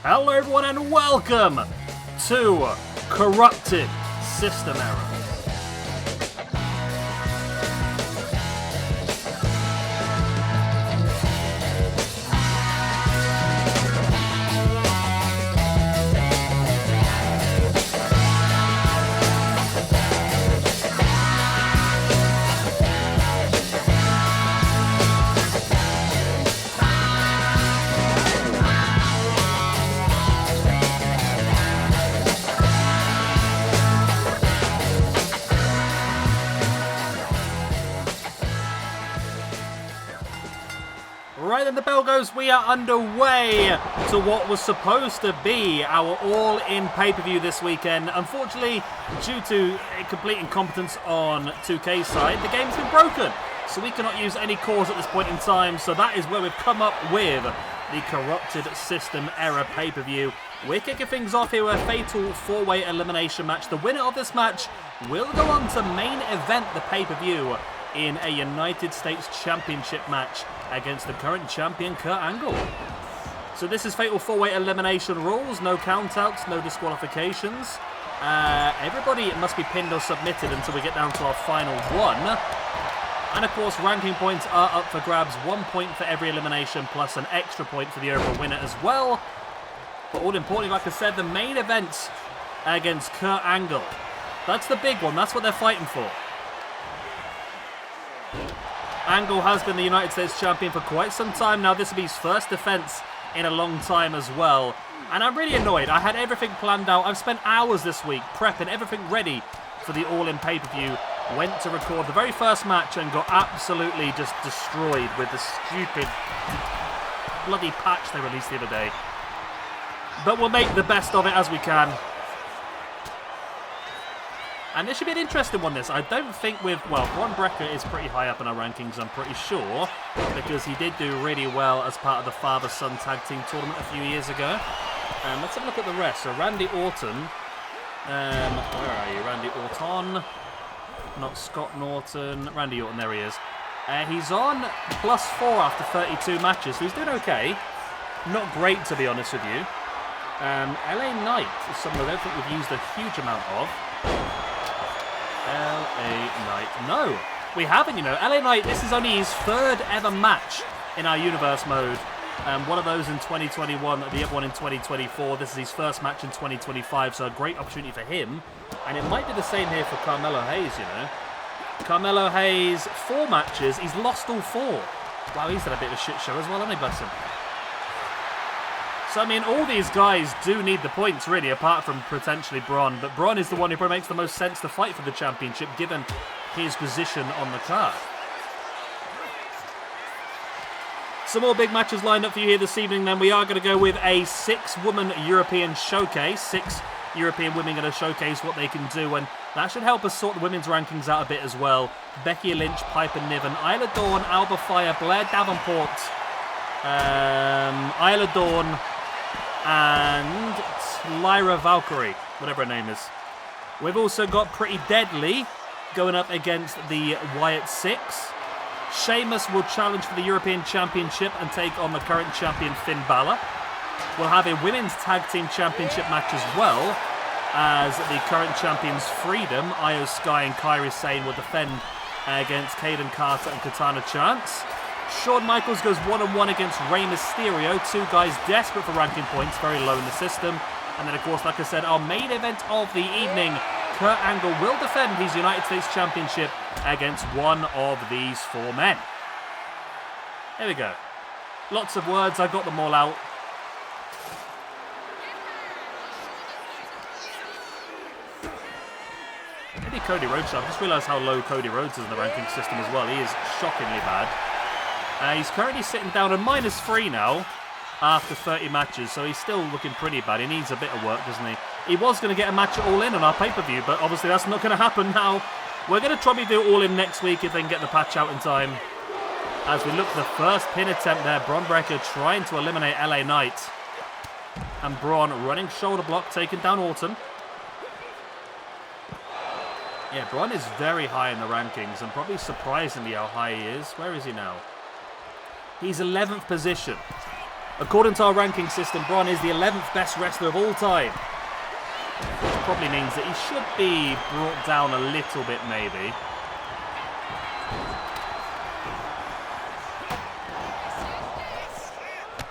Hello everyone and welcome to Corrupted System Error. Right then, the bell goes, we are underway to what was supposed to be our all-in pay-per-view this weekend. Unfortunately, due to complete incompetence on 2K's side, the game's been broken. So we cannot use any CAWs at this point in time. So that is where we've come up with the Corrupted System Error pay-per-view. We're kicking things off here with a fatal four-way elimination match. The winner of this match will go on to main event the pay-per-view in a United States Championship match against the current champion, Kurt Angle. So this is fatal four-way elimination rules. No countouts, no disqualifications. Everybody must be pinned or submitted until we get down to our final one. And of course, ranking points are up for grabs. 1 point for every elimination, plus an extra point for the overall winner as well. But all importantly, like I said, the main event against Kurt Angle. That's the big one. That's what they're fighting for. Angle has been the United States champion for quite some time now. This will be his first defense in a long time as well. And I'm really annoyed. I had everything planned out. I've spent hours this week prepping everything ready for the all-in pay-per-view. Went to record the very first match and got absolutely just destroyed with the stupid bloody patch they released the other day. But we'll make the best of it as we can. And this should be an interesting one, this. I don't think Bron Breakker is pretty high up in our rankings, I'm pretty sure, because he did do really well as part of the father-son tag team tournament a few years ago. Let's have a look at the rest. So Randy Orton. Where are you? Randy Orton. Not Scott Norton. Randy Orton, there he is. He's on +4 after 32 matches, so he's doing okay. Not great, to be honest with you. LA Knight is someone I don't think we've used a huge amount of. LA Knight. No, we haven't, you know. LA Knight, this is only his third ever match in our universe mode. One of those in 2021, the other one in 2024. This is his first match in 2025, so a great opportunity for him. And it might be the same here for Carmelo Hayes, you know. Carmelo Hayes, 4 matches. He's lost all 4. Wow, he's had a bit of a shit show as well, hasn't he, bless him? So, I mean, all these guys do need the points, really, apart from potentially Bron. But Bron is the one who probably makes the most sense to fight for the championship, given his position on the card. Some more big matches lined up for you here this evening, then. We are going to go with a 6-woman European showcase. 6 European women going to showcase what they can do, and that should help us sort the women's rankings out a bit as well. Becky, Lynch, Piper, Niven, Isla Dawn, Alba, Fyre, Blair, Davenport, Isla Dawn, and Lyra, Valkyrie, whatever her name is. We've also got Pretty Deadly going up against the Wyatt 6. Sheamus will challenge for the European Championship and take on the current champion Finn Bálor. We'll have a Women's Tag Team Championship match as well, as the current champions Threedom, Io Sky and Kairi Sane will defend against Caden Carter and Katana Chance. Shawn Michaels goes one-on-one against Rey Mysterio. 2 guys desperate for ranking points, very low in the system. And then, of course, like I said, our main event of the evening, Kurt Angle will defend his United States Championship against one of these 4 men. There we go. Lots of words, I got them all out. Maybe Cody Rhodes. I've just realised how low Cody Rhodes is in the ranking system as well. He is shockingly bad. He's currently sitting down at -3 now after 30 matches, so he's still looking pretty bad. He needs a bit of work, doesn't he? He was going to get a match at All In on our pay-per-view, but obviously that's not going to happen now. We're going to probably do All In next week if they can get the patch out in time. As we look for the first pin attempt there, Bron Breakker trying to eliminate LA Knight. And Bron running shoulder block, taking down Orton. Yeah, Bron is very high in the rankings, and probably surprisingly how high he is. Where is he now? He's 11th position. According to our ranking system, Bron is the 11th best wrestler of all time. Which probably means that he should be brought down a little bit, maybe.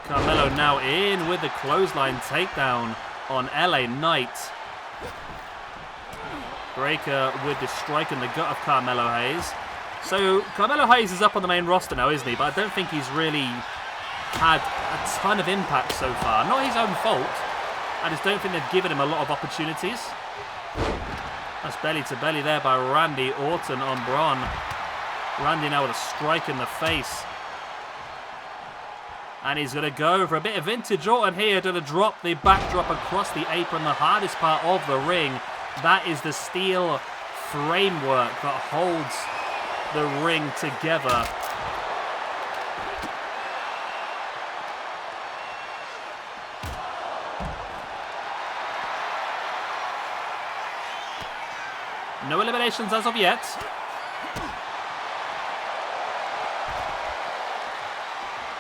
Carmelo now in with the clothesline takedown on LA Knight. Breaker with the strike in the gut of Carmelo Hayes. So Carmelo Hayes is up on the main roster now, isn't he? But I don't think he's really had a ton of impact so far. Not his own fault. I just don't think they've given him a lot of opportunities. That's belly to belly there by Randy Orton on Bron. Randy now with a strike in the face. And he's going to go for a bit of vintage Orton here to drop the backdrop across the apron, the hardest part of the ring. That is the steel framework that holds the ring together. No eliminations as of yet.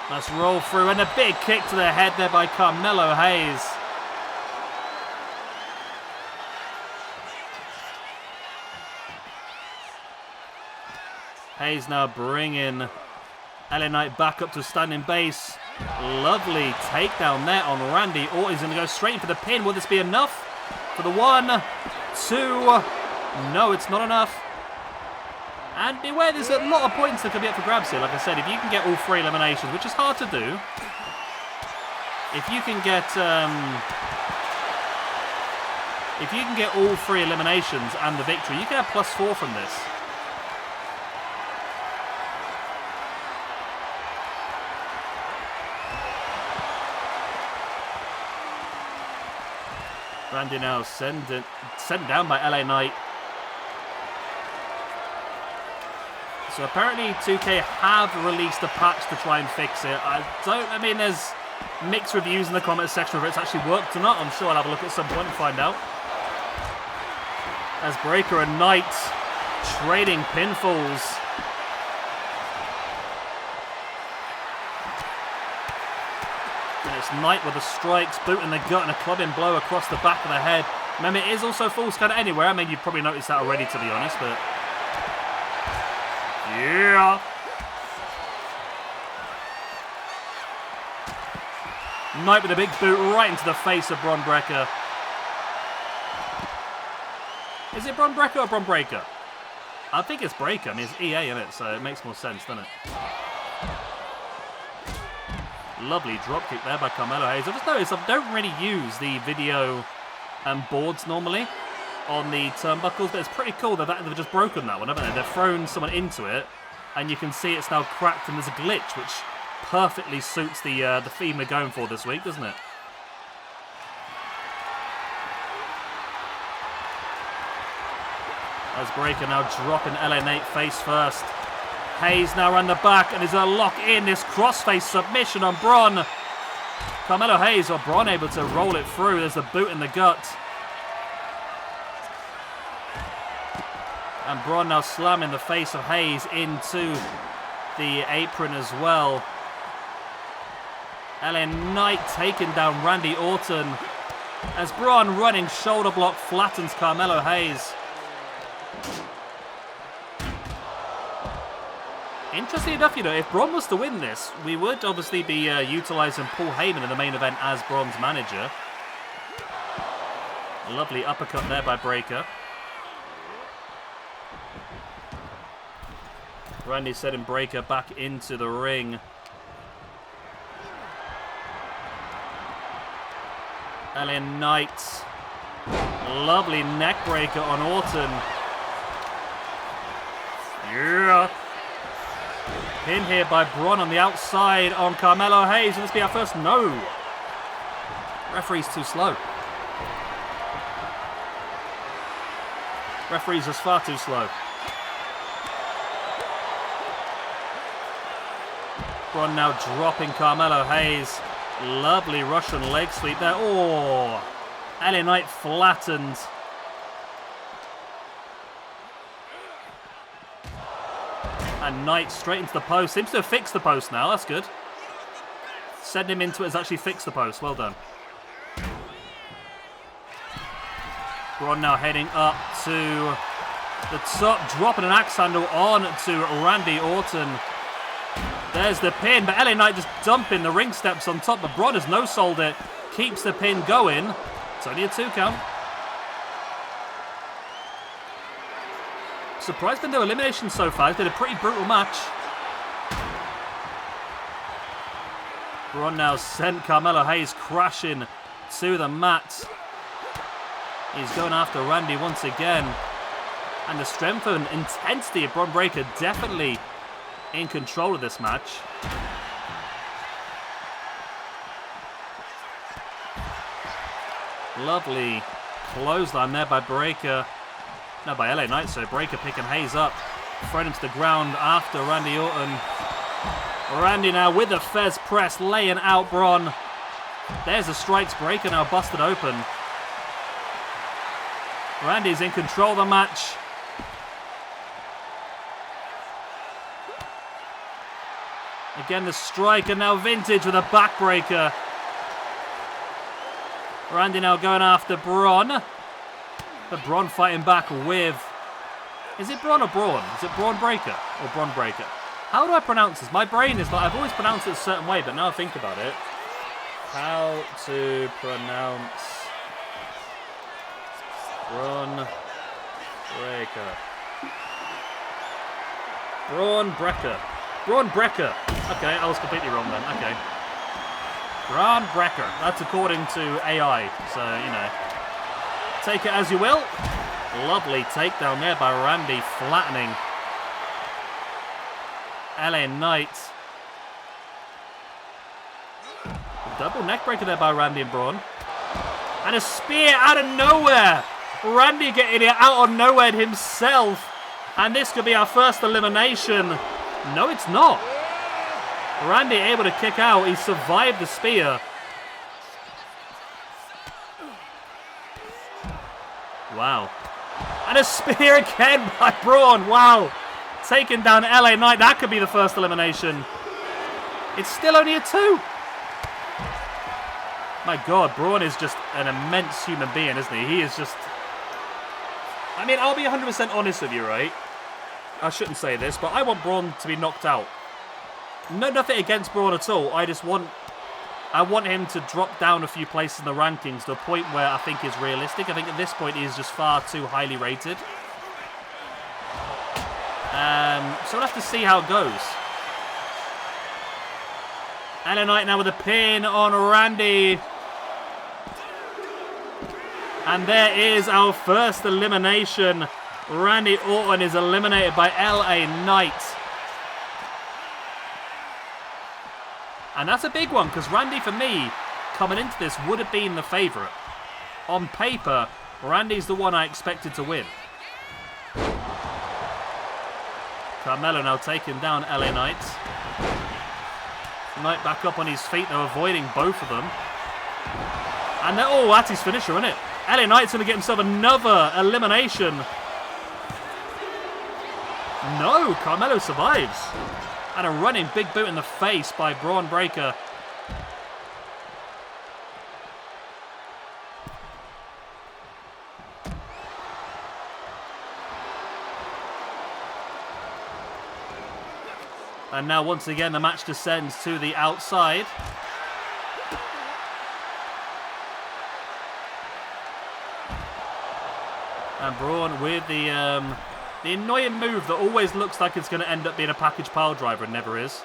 Let's roll through, and a big kick to the head there by Carmelo Hayes. Hayes now bringing LA Knight back up to standing base. Lovely takedown there on Randy Orton. He's going to go straight for the pin. Will this be enough for the 1, 2? No, it's not enough. And beware, there's a lot of points that could be up for grabs here. Like I said, if you can get all 3 eliminations, which is hard to do. If you can get all 3 eliminations and the victory, you can have +4 from this. Randy now sent down by LA Knight. So apparently 2K have released a patch to try and fix it. I mean, there's mixed reviews in the comment section whether it's actually worked or not. I'm sure I'll have a look at some point and find out. As Breaker and Knight trading pinfalls. And it's Knight with the strikes, boot in the gut and a clubbing blow across the back of the head. Remember, it is also false count anywhere. I mean, you've probably noticed that already, to be honest, but... yeah. Knight with a big boot right into the face of Bron Breaker. Is it Bron Breaker or Bron Breaker? I think it's Breaker. I mean, it's EA in it, so it makes more sense, doesn't it? Lovely dropkick there by Carmelo Hayes. I just noticed I don't really use the video boards normally on the turnbuckles, but it's pretty cool that they've just broken that one, haven't they? They've thrown someone into it, and you can see it's now cracked, and there's a glitch, which perfectly suits the theme we're going for this week, doesn't it? As Breaker now dropping LA Knight face first. Hayes now around the back, and is going to lock in this crossface submission on Bron. Carmelo Hayes or Bron able to roll it through. There's the boot in the gut. And Bron now slamming the face of Hayes into the apron as well. LA Knight taking down Randy Orton. As Bron running shoulder block flattens Carmelo Hayes. Interesting enough, you know, if Bron was to win this, we would obviously be utilising Paul Heyman in the main event as Bron's manager. A lovely uppercut there by Breaker. Randy setting Breaker back into the ring. LA Knight. Lovely neck breaker on Orton. Yeah. Pin here by Bron on the outside on Carmelo Hayes. Will this be our first? No. Referee's too slow. Referee's just far too slow. Bron now dropping Carmelo Hayes. Lovely Russian leg sweep there. Oh, LA Knight flattened. And Knight straight into the post. Seems to have fixed the post now. That's good. Send him into it has actually fixed the post. Well done. Bron now heading up to the top, dropping an axe handle on to Randy Orton. There's the pin, but LA Knight just dumping the ring steps on top, but Bron has no-sold it. Keeps the pin going. It's only a 2 count. Surprised with no elimination so far. It's been a pretty brutal match. Bron now sent Carmelo Hayes crashing to the mat. He's going after Randy once again. And the strength and intensity of Bron Breakker definitely in control of this match. Lovely clothesline there by Breakker. No, by LA Knight, so Breakker picking Hayes up. Thrown him to the ground after Randy Orton. Randy now with the Fez press, laying out Bron. There's the strikes. Breakker now busted open. Randy's in control of the match. Again, the strike, and now Vintage with a backbreaker. Randy now going after Bron. But Bron fighting back with... Is it Bron or Braun? Is it Bron Breakker or Bron Breakker? How do I pronounce this? My brain is like... I've always pronounced it a certain way, but now I think about it. How to pronounce... Bron Breakker. Bron Breakker. Bron Breakker. Okay, I was completely wrong then. Okay. Bron Breakker. That's according to AI. So, you know. Take it as you will. Lovely takedown there by Randy, flattening LA Knight. Double neckbreaker there by Randy and Bron. And a spear out of nowhere. Randy getting it out of nowhere himself. And this could be our first elimination. No, it's not. Randy able to kick out. He survived the spear. Wow. And a spear again by Braun. Wow. Taking down LA Knight. That could be the first elimination. It's still only a 2. My God, Braun is just an immense human being, isn't he? He is just... I mean, I'll be 100% honest with you, right? I shouldn't say this, but I want Braun to be knocked out. No, nothing against Braun at all. I want him to drop down a few places in the rankings to a point where I think is realistic. I think at this point he is just far too highly rated. So we'll have to see how it goes. LA Knight now with a pin on Randy. And there is our first elimination. Randy Orton is eliminated by LA Knight. And that's a big one, because Randy, for me, coming into this, would have been the favourite. On paper, Randy's the one I expected to win. Carmelo now taking down LA Knight. Knight back up on his feet, though, avoiding both of them. And oh, that's his finisher, isn't it? LA Knight's going to get himself another elimination. No, Carmelo survives. And a running big boot in the face by Bron Breakker. And now once again the match descends to the outside. And Braun with the annoying move that always looks like it's going to end up being a package pile driver and never is.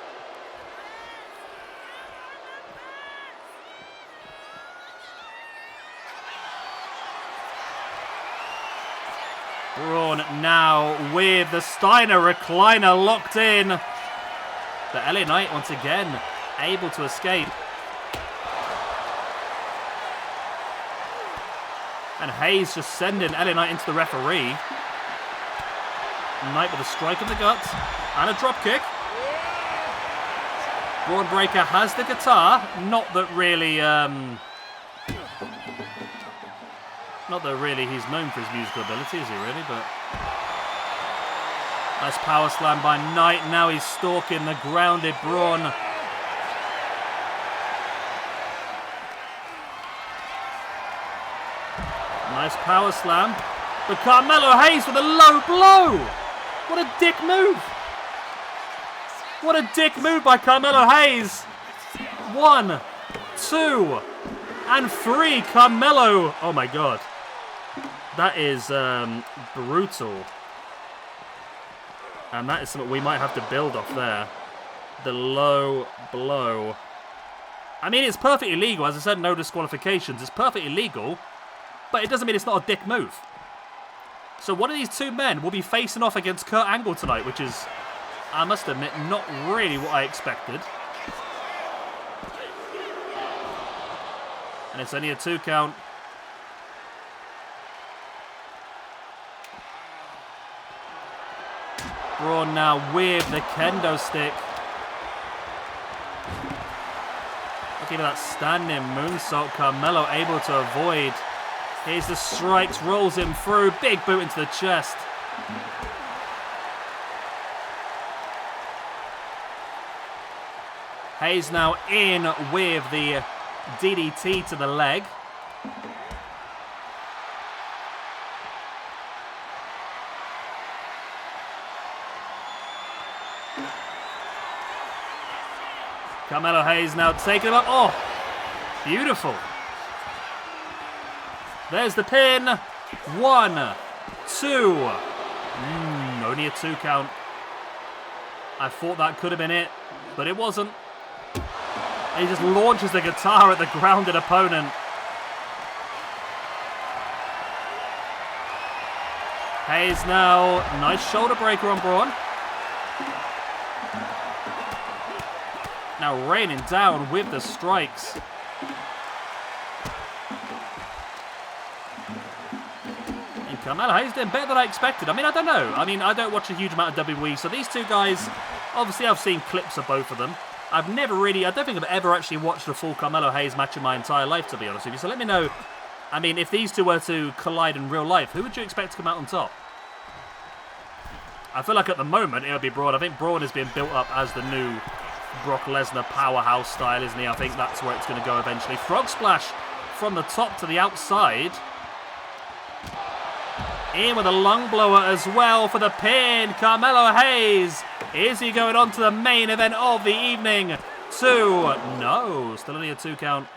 Braun now with the Steiner recliner locked in. But LA Knight once again able to escape. And Hayes just sending LA Knight into the referee. Knight with a strike of the gut and a drop kick. Bron Breakker has the guitar. Not that really he's known for his musical ability, is he really? But nice power slam by Knight. Now he's stalking the grounded Braun. Nice power slam. But Carmelo Hayes with a low blow. What a dick move. What a dick move by Carmelo Hayes. 1, 2, and 3. Carmelo. Oh my god. That is brutal. And that is something we might have to build off there. The low blow. I mean, it's perfectly legal. As I said, no disqualifications. It's perfectly legal. But it doesn't mean it's not a dick move. So one of these two men will be facing off against Kurt Angle tonight, which is, I must admit, not really what I expected. And it's only a 2 count. Braun now with the kendo stick. Looking at that standing moonsault. Carmelo able to avoid. Here's the strikes, rolls him through. Big boot into the chest. Hayes now in with the DDT to the leg. Carmelo Hayes now taking him up. Oh, beautiful. There's the pin. 1, 2. Only a 2 count. I thought that could have been it, but it wasn't. And he just launches the guitar at the grounded opponent. Hayes now. Nice shoulder breaker on Braun. Now raining down with the strikes. And Carmelo Hayes doing better than I expected. I mean, I don't know. I mean, I don't watch a huge amount of WWE, so these two guys, obviously I've seen clips of both of them. I've never really, I don't think I've ever actually watched a full Carmelo Hayes match in my entire life, to be honest with you. So let me know, I mean, if these two were to collide in real life, who would you expect to come out on top? I feel like at the moment it would be Braun. I think Braun is being built up as the new Brock Lesnar powerhouse style, isn't he? I think that's where it's going to go eventually. Frog splash from the top to the outside. In with a lung blower as well for the pin. Carmelo Hayes. Is he going on to the main event of the evening? 2. No, still only a 2 count.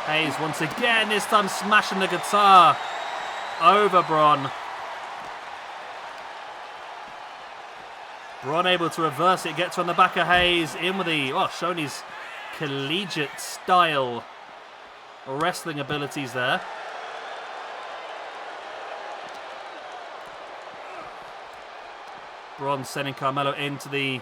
Hayes once again, this time smashing the guitar over Bron. Bron able to reverse it, gets on the back of Hayes, in with the, showing his collegiate style wrestling abilities there. Bron sending Carmelo into the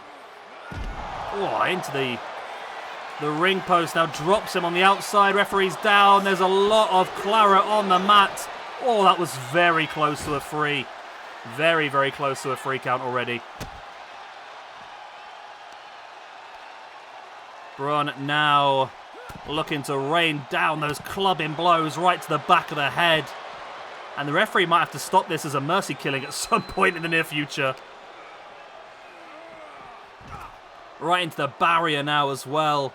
ring post. Now drops him on the outside. Referee's down. There's a lot of claret on the mat. Oh, that was very close to a 3. Very, very close to a 3 count already. Bron now looking to rain down those clubbing blows right to the back of the head. And the referee might have to stop this as a mercy killing at some point in the near future. Right into the barrier now as well.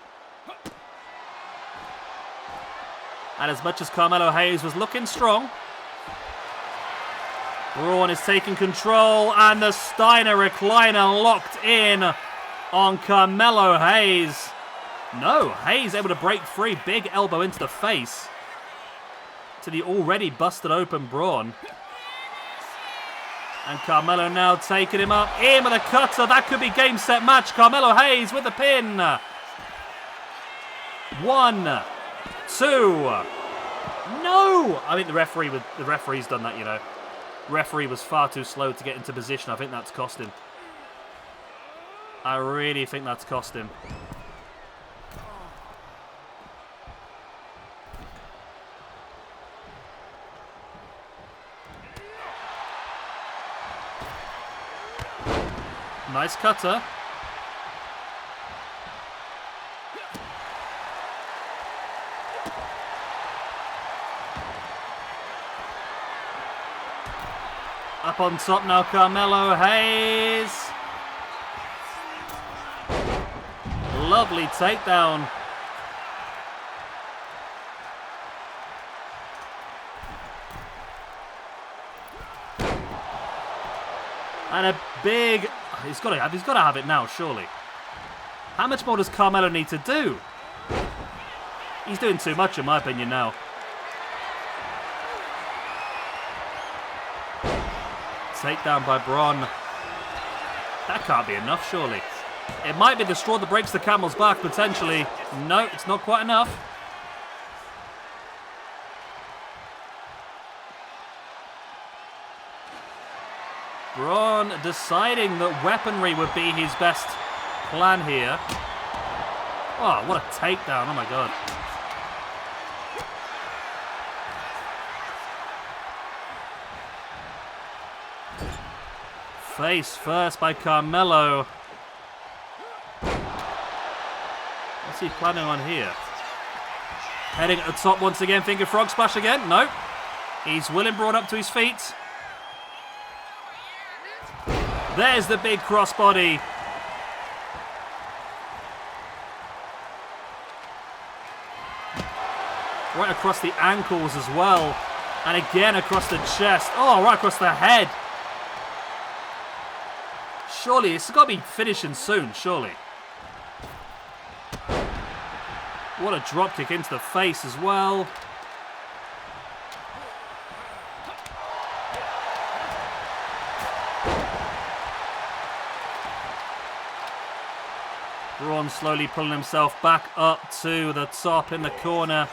And as much as Carmelo Hayes was looking strong, Braun is taking control, and the Steiner recliner locked in on Carmelo Hayes. No, Hayes able to break free. Big elbow into the face to the already busted open Braun. And Carmelo now taking him up. In with a cutter. That could be game, set, match. Carmelo Hayes with the pin. 1, 2. No! I think the referee's done that, you know. Referee was far too slow to get into position. I think that's cost him. I really think that's cost him. Nice cutter. Up on top now, Carmelo Hayes. Lovely takedown. And a big... He's got to have it now, surely. How much more does Carmelo need to do? He's doing too much, in my opinion, now. Takedown by Bron. That can't be enough, surely. It might be the straw that breaks the camel's back, potentially. No, it's not quite enough. Bron deciding that weaponry would be his best plan here. Oh, what a takedown. Oh, my God. Face first by Carmelo. What's he planning on here? Heading at the top once again. Finger frog splash again. No. He's willing Bron up to his feet. There's the big crossbody. Right across the ankles as well. And again across the chest. Oh, right across the head. Surely, it's got to be finishing soon, surely. What a dropkick into the face as well. Bron slowly pulling himself back up to the top in the corner.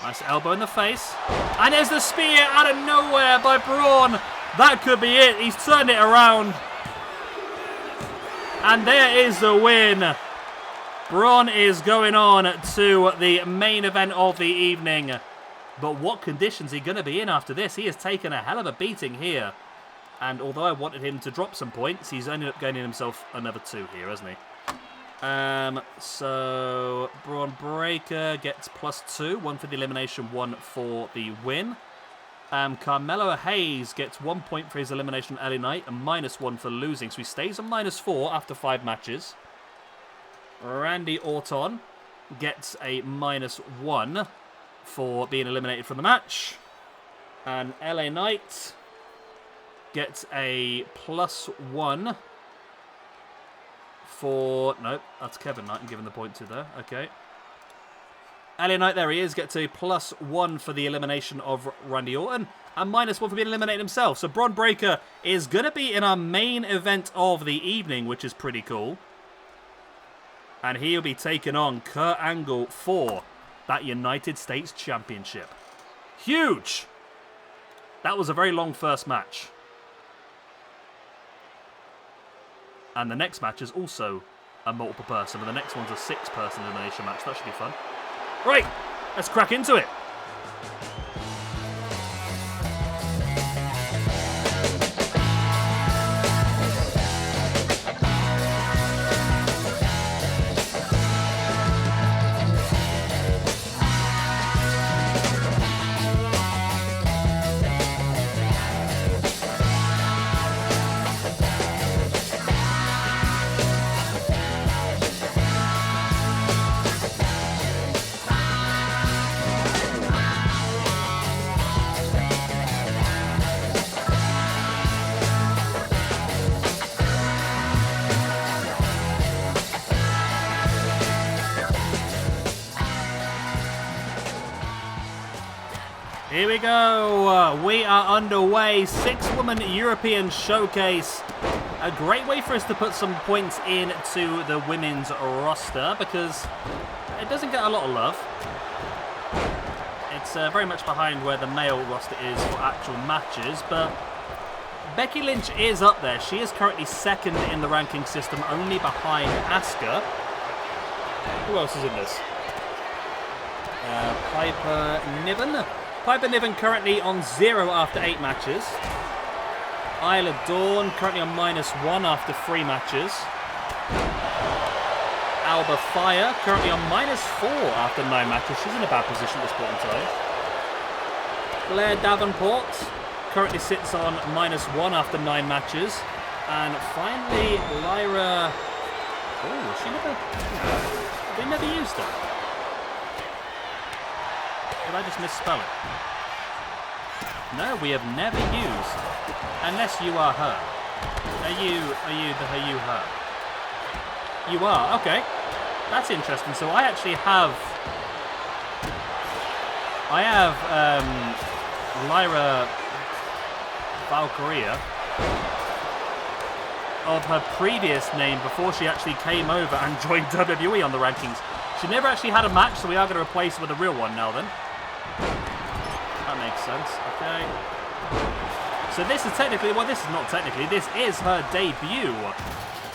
Nice elbow in the face. And there's the spear out of nowhere by Bron. That could be it. He's turned it around. And there is the win. Bron is going on to the main event of the evening. But what conditions is he going to be in after this? He has taken a hell of a beating here. And although I wanted him to drop some points, he's ended up gaining himself another 2 here, hasn't he? So Bron Breakker gets +2. 1 for the elimination, 1 for the win. Carmelo Hayes gets 1 point for his elimination LA Knight and -1 for losing. So he stays on -4 after 5 matches. Randy Orton gets a -1 for being eliminated from the match. And LA Knight gets a +1 for... Nope, that's Kevin Knight I'm giving the point to there. Okay. LA Knight, there he is, gets a +1 for the elimination of Randy Orton and -1 for being eliminated himself. So Bron Breakker is going to be in our main event of the evening, which is pretty cool. And he'll be taking on Kurt Angle for that United States Championship. Huge! That was a very long first match. And the next match is also a multiple person, and the next one's a 6-person elimination match. That should be fun. Right, let's crack into it. Here we go. We are underway. 6-woman European Showcase. A great way for us to put some points into the women's roster because it doesn't get a lot of love. It's very much behind where the male roster is for actual matches, but Becky Lynch is up there. She is currently 2nd in the ranking system, only behind Asuka. Who else is in this? Niven. Piper Niven currently on 0 after 8 matches. Isla Dawn currently on -1 after 3 matches. Alba Fyre currently on -4 after 9 matches. She's in a bad position at this point in time. Blair Davenport currently sits on -1 after 9 matches. And finally, Lyra... Oh, she never... They never used her. Did I just misspell it? No, we have never used, unless you are her. Are you her? You are, okay. That's interesting. So I actually have... Lyra Valkyria of her previous name before she actually came over and joined WWE on the rankings. She never actually had a match, so we are going to replace her with a real one now then. That makes sense, okay. So this is technically, well this is not technically, this is her debut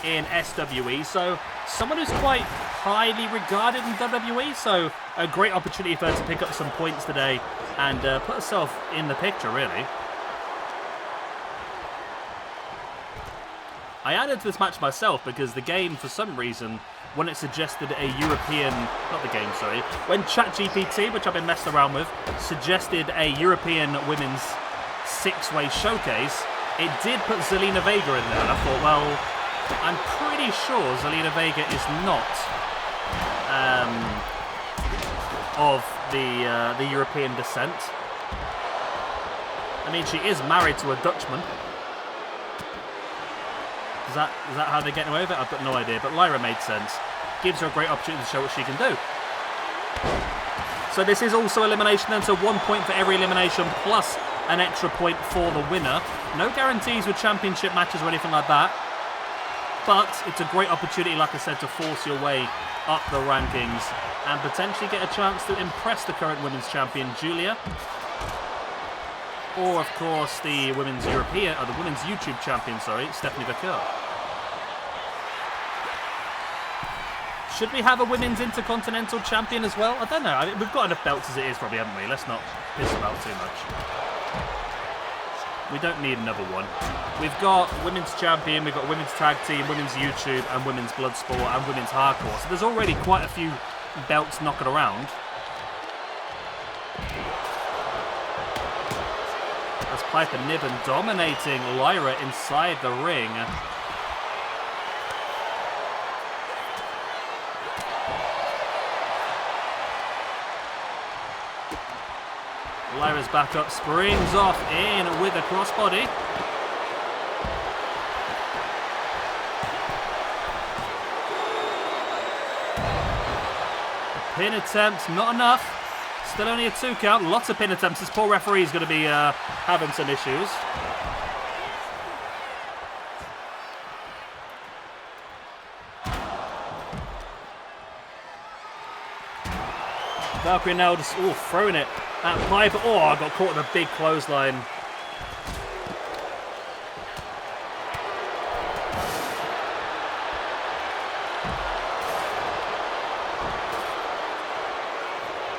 in SWE, so someone who's quite highly regarded in WWE, so a great opportunity for her to pick up some points today and put herself in the picture, really. I added to this match myself because the game, for some reason, when it suggested a European, not the game, sorry, when ChatGPT, which I've been messing around with, suggested a European women's six-way showcase, it did put Zelina Vega in there, and I thought, well, I'm pretty sure Zelina Vega is not of the European descent. I mean, she is married to a Dutchman. Is that how they're getting away with it? I've got no idea, but Lyra made sense. Gives her a great opportunity to show what she can do. So this is also elimination then, so 1 point for every elimination, plus an extra point for the winner. No guarantees with championship matches or anything like that. But it's a great opportunity, like I said, to force your way up the rankings and potentially get a chance to impress the current women's champion, Julia. Or, of course, the women's YouTube champion, sorry, Stephanie Baker. Should we have a women's intercontinental champion as well? I don't know. I mean, we've got enough belts as it is, probably, haven't we? Let's not piss about too much. We don't need another one. We've got women's champion, we've got women's tag team, women's YouTube, and women's bloodsport, and women's hardcore. So there's already quite a few belts knocking around. As Piper Niven dominating Lyra inside the ring. Lyra's back up, springs off in with a crossbody. Pin attempt, not enough. Still only a 2 count. Lots of pin attempts. This poor referee is going to be having some issues. Valkyria now just throwing it at Piper. Oh, I got caught in a big clothesline.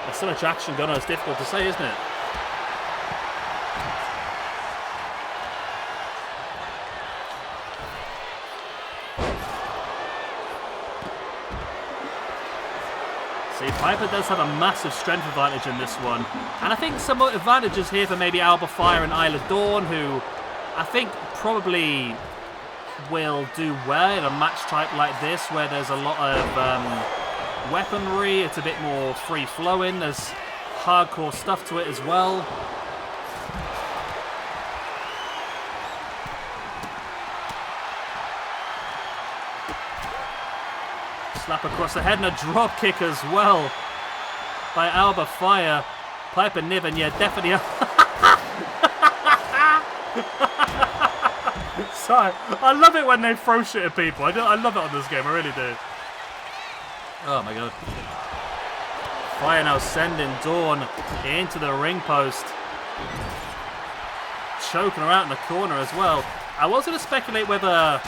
There's so much action going on, it's difficult to say, isn't it? See, Piper does have a massive strength advantage in this one. And I think some advantages here for maybe Alba, Fyre and Isla Dawn, who I think probably will do well in a match type like this, where there's a lot of weaponry, it's a bit more free-flowing, there's hardcore stuff to it as well. Slap across the head and a drop kick as well by Alba, Fyre. Piper Niven, yeah, definitely. Sorry, I love it when they throw shit at people. I love it on this game, I really do. Oh my god. Fyre now sending Dawn into the ring post. Choking her out in the corner as well. I was going to speculate whether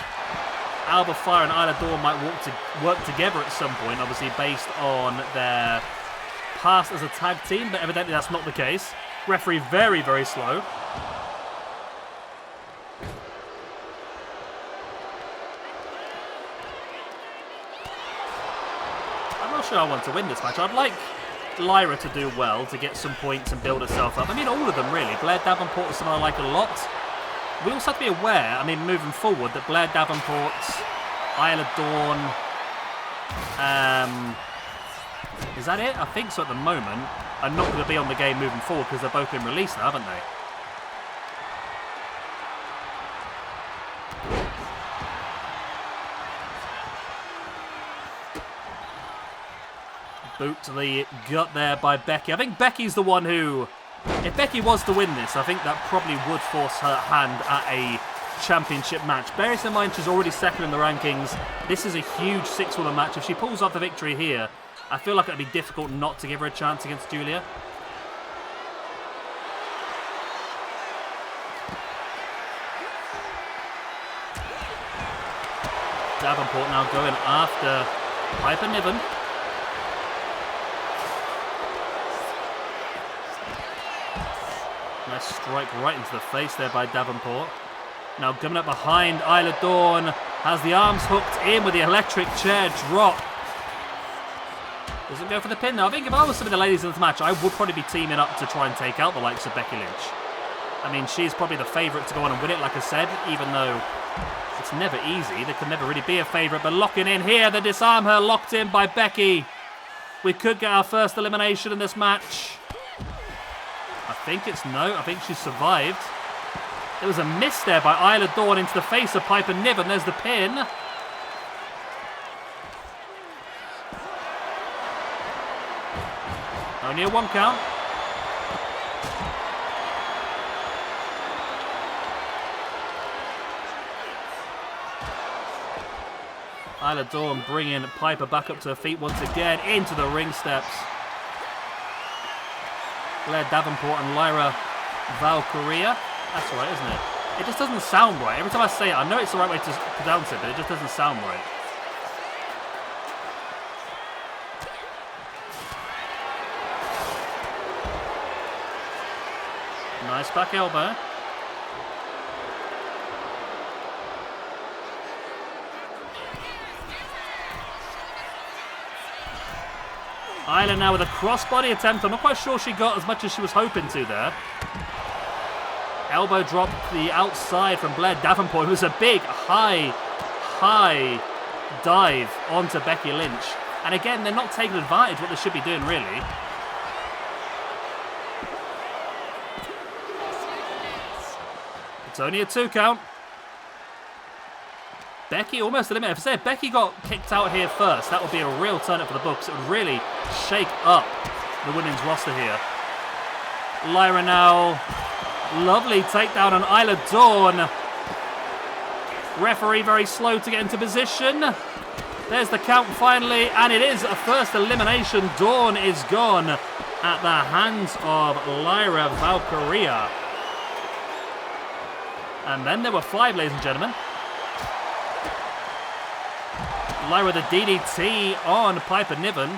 Alba, Fyre and Isla Dawn might work together at some point, obviously based on their past as a tag team, but evidently that's not the case. Referee very, very slow. I'm not sure I want to win this match. I'd like Lyra to do well, to get some points and build herself up. I mean, all of them, really. Blair Davenport is someone I like a lot. We also have to be aware, I mean, moving forward, that Blair Davenport, Isla Dawn, is that it? I think so at the moment. Are not going to be on the game moving forward because they've both been released now, haven't they? Boot to the gut there by Becky. I think Becky's the one who, if Becky was to win this, I think that probably would force her hand at a championship match. Bearing in mind she's already second in the rankings, this is a huge six-woman match. If she pulls off the victory here, I feel like it'd be difficult not to give her a chance against Julia. Davenport now going after Piper Niven. Nice strike right into the face there by Davenport. Now coming up behind, Isla Dawn has the arms hooked in with the electric chair drop. Doesn't go for the pin now. I think if I was some of the ladies in this match, I would probably be teaming up to try and take out the likes of Becky Lynch. I mean, she's probably the favourite to go on and win it, like I said, even though it's never easy. There can never really be a favourite, but locking in here, the disarm her, locked in by Becky. We could get our first elimination in this match. I think it's no. I think she's survived. There was a miss there by Isla Dawn into the face of Piper Niven. There's the pin. Only a 1 count. Isla Dawn bringing Piper back up to her feet once again, into the ring steps. Blair, Davenport and Lyra, Valkyria. That's right, isn't it? It just doesn't sound right. Every time I say it, I know it's the right way to pronounce it, but it just doesn't sound right. Nice back elbow. Isla now with a crossbody attempt. I'm not quite sure she got as much as she was hoping to there. Elbow drop to the outside from Blair Davenport. It was a big, high dive onto Becky Lynch. And again, they're not taking advantage of what they should be doing, really. It's only a 2 count. Becky almost eliminated. If I say if Becky got kicked out here first, that would be a real turn up for the books. It would really shake up the women's roster here. Lyra now. Lovely takedown on Isla Dawn. Referee very slow to get into position. There's the count finally, and it is a first elimination. Dawn is gone at the hands of Lyra Valkyria. And then there were 5, ladies and gentlemen. Lyra the DDT on Piper Niven.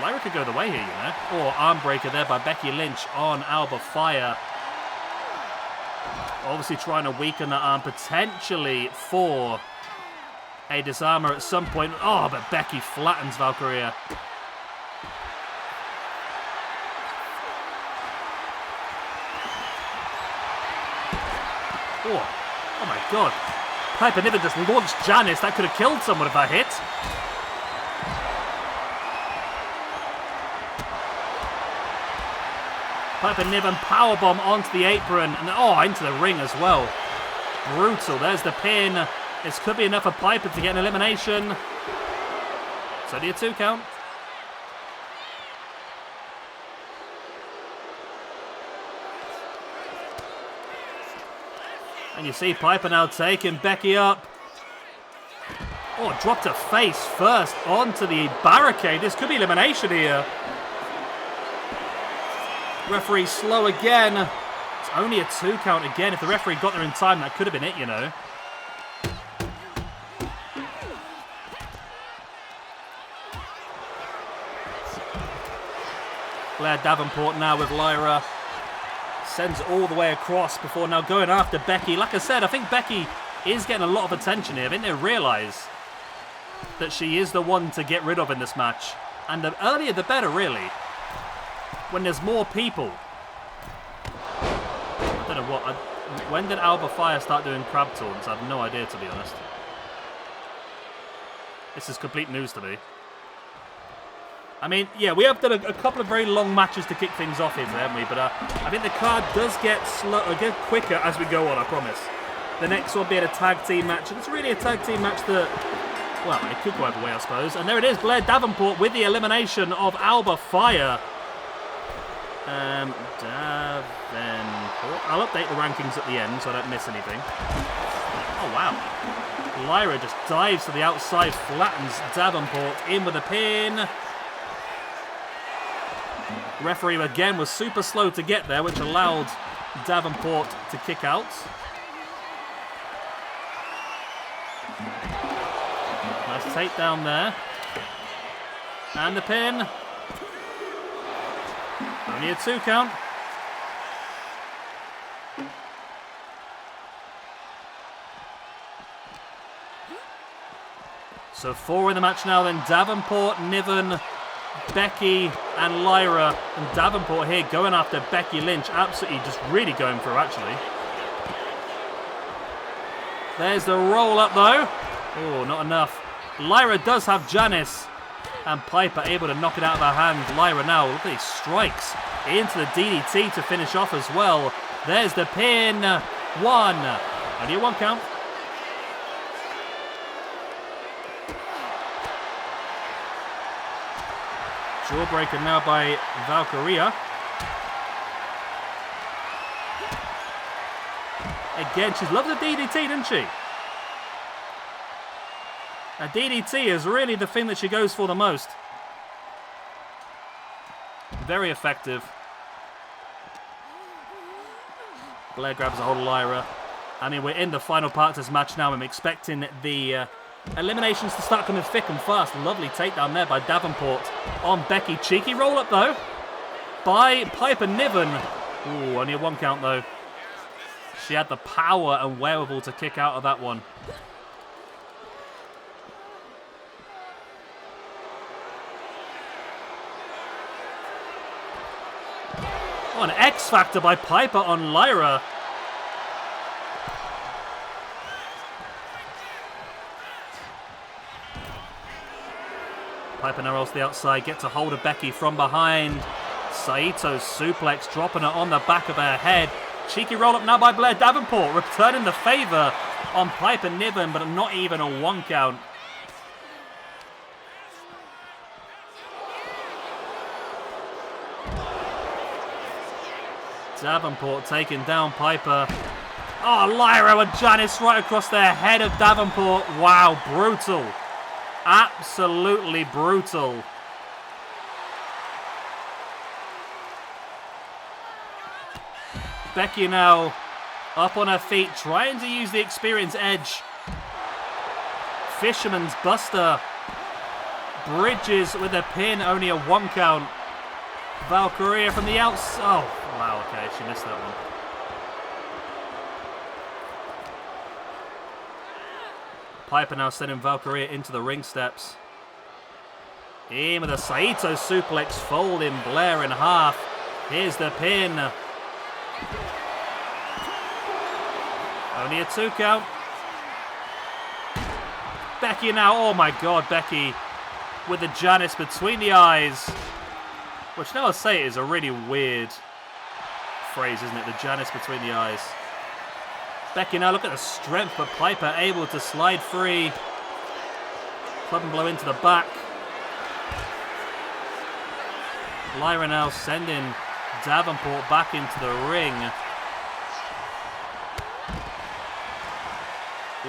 Lyra could go the way here, you know. Or arm breaker there by Becky Lynch on Alba Fyre. Obviously trying to weaken that arm potentially for a disarmer at some point. Oh, but Becky flattens Valkyria. Oh my god. Piper Niven just launched Janice. That could have killed someone if that hit. Piper Niven powerbomb onto the apron. And into the ring as well. Brutal. There's the pin. This could be enough for Piper to get an elimination. It's only a 2 count. And you see Piper now taking Becky up. Oh, dropped her face first onto the barricade. This could be elimination here. Referee slow again. It's only a 2 count again. If the referee got there in time, that could have been it, you know. Blair Davenport now with Lyra. Sends it all the way across before now going after Becky. Like I said, I think Becky is getting a lot of attention here. I think they realise that she is the one to get rid of in this match. And the earlier the better, really. When there's more people. I don't know what. When did Alba Fyre start doing crab taunts? I have no idea, to be honest. This is complete news to me. I mean, yeah, we have done a couple of very long matches to kick things off here, haven't we? But I think the card does get quicker as we go on, I promise. The next one being a tag team match. And it's really a tag team match that Well, it could go either way, I suppose. And there it is, Blair Davenport with the elimination of Alba Fyre. Davenport. I'll update the rankings at the end so I don't miss anything. Oh, wow. Lyra just dives to the outside, flattens Davenport in with a pin. Referee again was super slow to get there, which allowed Davenport to kick out. Nice takedown there. And the pin. Only a 2 count. So 4 in the match now then. Davenport, Niven, Becky and Lyra. And Davenport here going after Becky Lynch. Absolutely just really going through, actually. There's the roll up, though. Oh, not enough. Lyra does have Janice. And Piper able to knock it out of her hand. Lyra now, look at these strikes into the DDT to finish off as well. There's the pin. 1. Only a 1 count. Jawbreaker now by Valkyria. Again, she's loved the DDT, didn't she? A DDT is really the thing that she goes for the most. Very effective. Blair grabs a hold of Lyra. I mean, we're in the final part of this match now. I'm expecting the eliminations to start coming thick and fast. Lovely takedown there by Davenport on Becky. Cheeky roll up, though, by Piper Niven. Ooh, only a 1 count, though. She had the power and wherewithal to kick out of that one. Oh, an X Factor by Piper on Lyra. Piper now rolls to the outside, gets a hold of Becky from behind. Saito's suplex, dropping her on the back of her head. Cheeky roll up now by Blair Davenport, returning the favour on Piper Niven, but not even a 1 count. Davenport taking down Piper. Oh, Lyra and Janice right across the head of Davenport. Wow, brutal. Absolutely brutal. Becky now up on her feet, trying to use the experience edge. Fisherman's Buster. Bridges with a pin, only a 1 count. Valkyria from the outside. Oh, wow, okay, she missed that one. Piper now sending Valkyria into the ring steps. In with a Saito suplex, folding Blair in half. Here's the pin. Only a 2 count. Becky now, oh my god, Becky with the Janice between the eyes. Which now I say is a really weird phrase, isn't it? The Janice between the eyes. Becky now, look at the strength, but Piper able to slide free. Club and blow into the back. Lyra now sending Davenport back into the ring.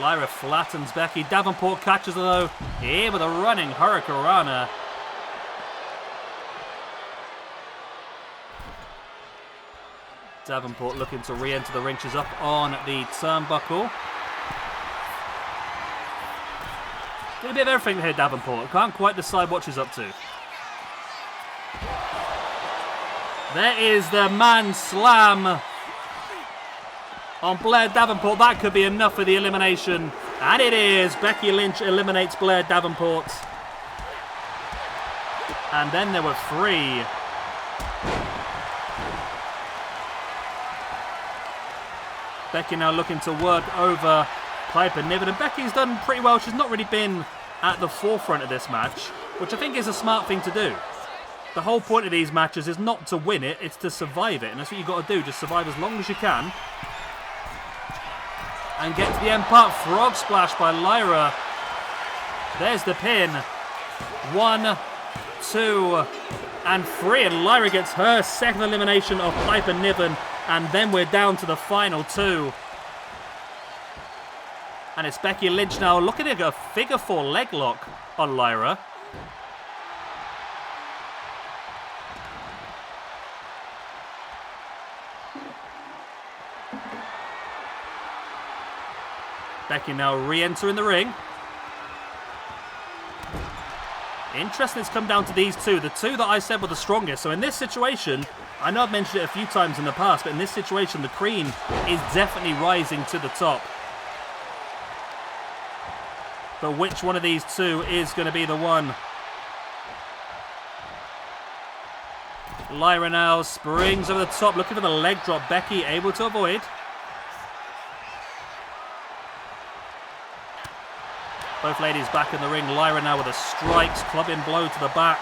Lyra flattens Becky. Davenport catches her though. Here with a running Hurricanrana. Davenport looking to re-enter the ring. She's up on the turnbuckle. Doing a bit of everything here, Davenport. Can't quite decide what she's up to. There is the man slam on Blair Davenport. That could be enough for the elimination. And it is. Becky Lynch eliminates Blair Davenport. And then there were 3. Becky now looking to work over Piper Niven. And Becky's done pretty well. She's not really been at the forefront of this match, which I think is a smart thing to do. The whole point of these matches is not to win it, it's to survive it. And that's what you've got to do. Just survive as long as you can. And get to the end part. Frog splash by Lyra. There's the pin. 1, 2, and 3. And Lyra gets her second elimination of Piper Niven. And then we're down to the final 2. And it's Becky Lynch now looking at a figure 4 leg lock on Lyra. Becky now re-entering the ring. Interesting, it's come down to these two. The two that I said were the strongest. So in this situation, I know I've mentioned it a few times in the past, but in this situation, the Queen is definitely rising to the top. But which one of these two is going to be the one? Lyra now springs over the top, looking for the leg drop. Becky able to avoid. Both ladies back in the ring. Lyra now with a strikes, clubbing blow to the back.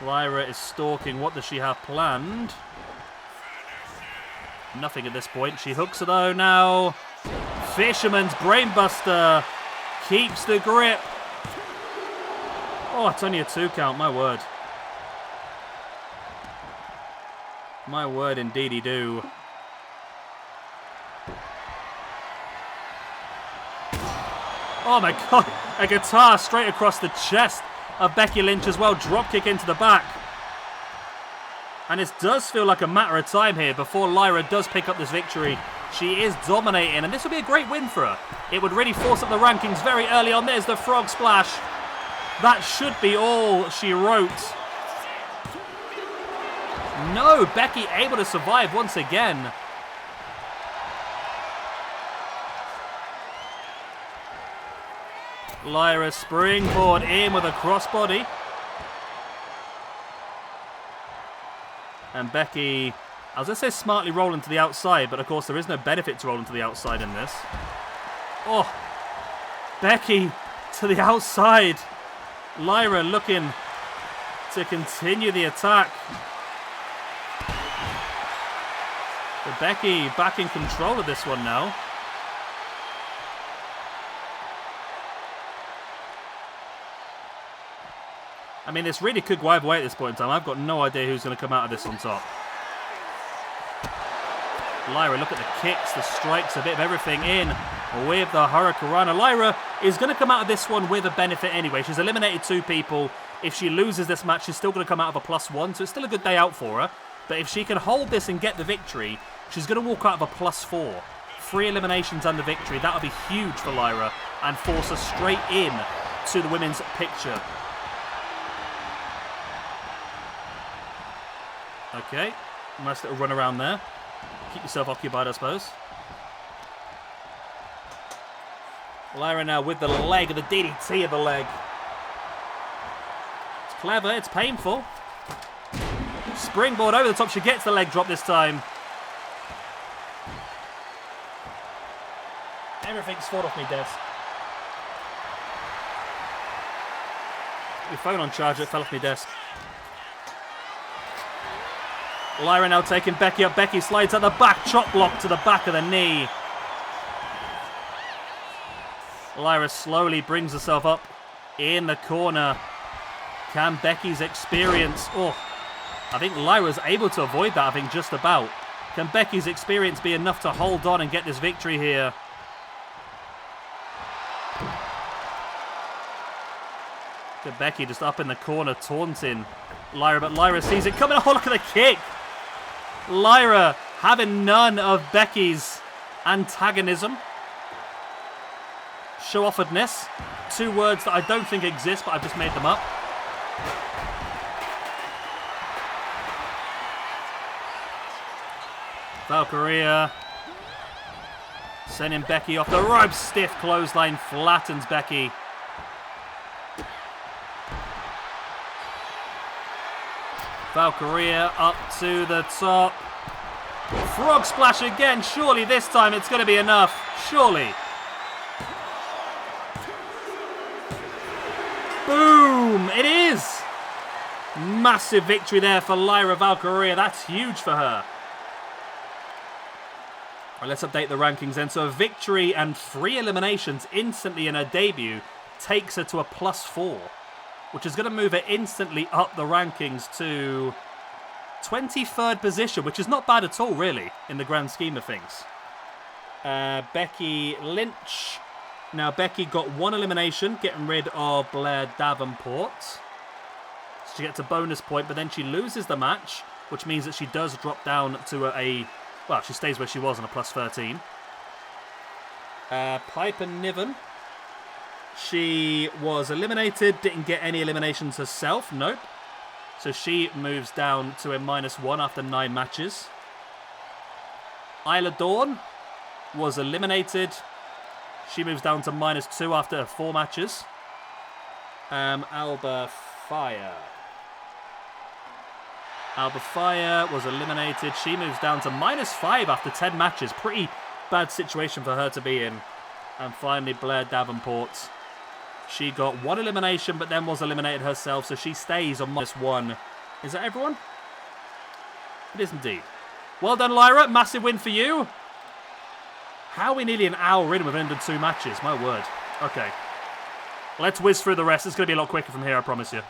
Lyra is stalking. What does she have planned? Nothing at this point. She hooks her though now. Fisherman's Brainbuster keeps the grip. Oh, it's only a 2 count, my word. My word, indeedy do. Oh my god, a guitar straight across the chest of Becky Lynch as well. Dropkick into the back. And it does feel like a matter of time here before Lyra does pick up this victory. She is dominating, and this would be a great win for her. It would really force up the rankings very early on. There's the frog splash. That should be all she wrote. No, Becky able to survive once again. Lyra springboard in with a crossbody. And Becky, I was going to say smartly rolling to the outside, but of course there is no benefit to rolling to the outside in this. Oh, Becky to the outside. Lyra looking to continue the attack. But Becky back in control of this one now. I mean, this really could go either way at this point in time. I've got no idea who's going to come out of this on top. Lyra, look at the kicks, the strikes, a bit of everything in with the Hurricanrana. Lyra is going to come out of this one with a benefit anyway. She's eliminated 2 people. If she loses this match, she's still going to come out of a +1, so it's still a good day out for her. But if she can hold this and get the victory, she's going to walk out of a +4. 3 eliminations and the victory. That would be huge for Lyra and force her straight in to the women's picture. Okay, nice little run around there. Keep yourself occupied, I suppose. Lyra now with the leg, the DDT of the leg. It's clever, it's painful. Springboard over the top, she gets the leg drop this time. Everything's fallen off my desk. Your phone on charge, it fell off my desk. Lyra now taking Becky up. Becky slides at the back. Chop block to the back of the knee. Lyra slowly brings herself up in the corner. Can Becky's experience... Oh, I think Lyra's able to avoid that, I think, just about. Can Becky's experience be enough to hold on and get this victory here? Good, Becky just up in the corner taunting Lyra, but Lyra sees it coming. Oh, look at the kick! Lyra having none of Becky's antagonism. Show-offedness. 2 words that I don't think exist, but I've just made them up. Valkyria sending Becky off the rope. Stiff clothesline flattens Becky. Valkyria up to the top. Frog splash again. Surely this time it's going to be enough. Surely. Boom! It is! Massive victory there for Lyra Valkyria. That's huge for her. Right, let's update the rankings then. So a victory and 3 eliminations instantly in her debut takes her to a +4, which is going to move her instantly up the rankings to 23rd position, which is not bad at all, really, in the grand scheme of things. Becky Lynch. Now, Becky got 1 elimination, getting rid of Blair Davenport. So she gets a bonus point, but then she loses the match, which means that she does drop down to well, she stays where she was on a +13. Piper Niven. She was eliminated, didn't get any eliminations herself, nope. So she moves down to a -1 after 9 matches. Isla Dawn was eliminated. She moves down to -2 after 4 matches. Alba Fyre. Alba Fyre was eliminated. She moves down to -5 after 10 matches. Pretty bad situation for her to be in. And finally, Blair Davenport. She got 1 elimination, but then was eliminated herself, so she stays on -1. Is that everyone? It is indeed. Well done, Lyra. Massive win for you. How are we nearly an hour in with under 2 matches? My word. Okay. Let's whiz through the rest. It's going to be a lot quicker from here, I promise you.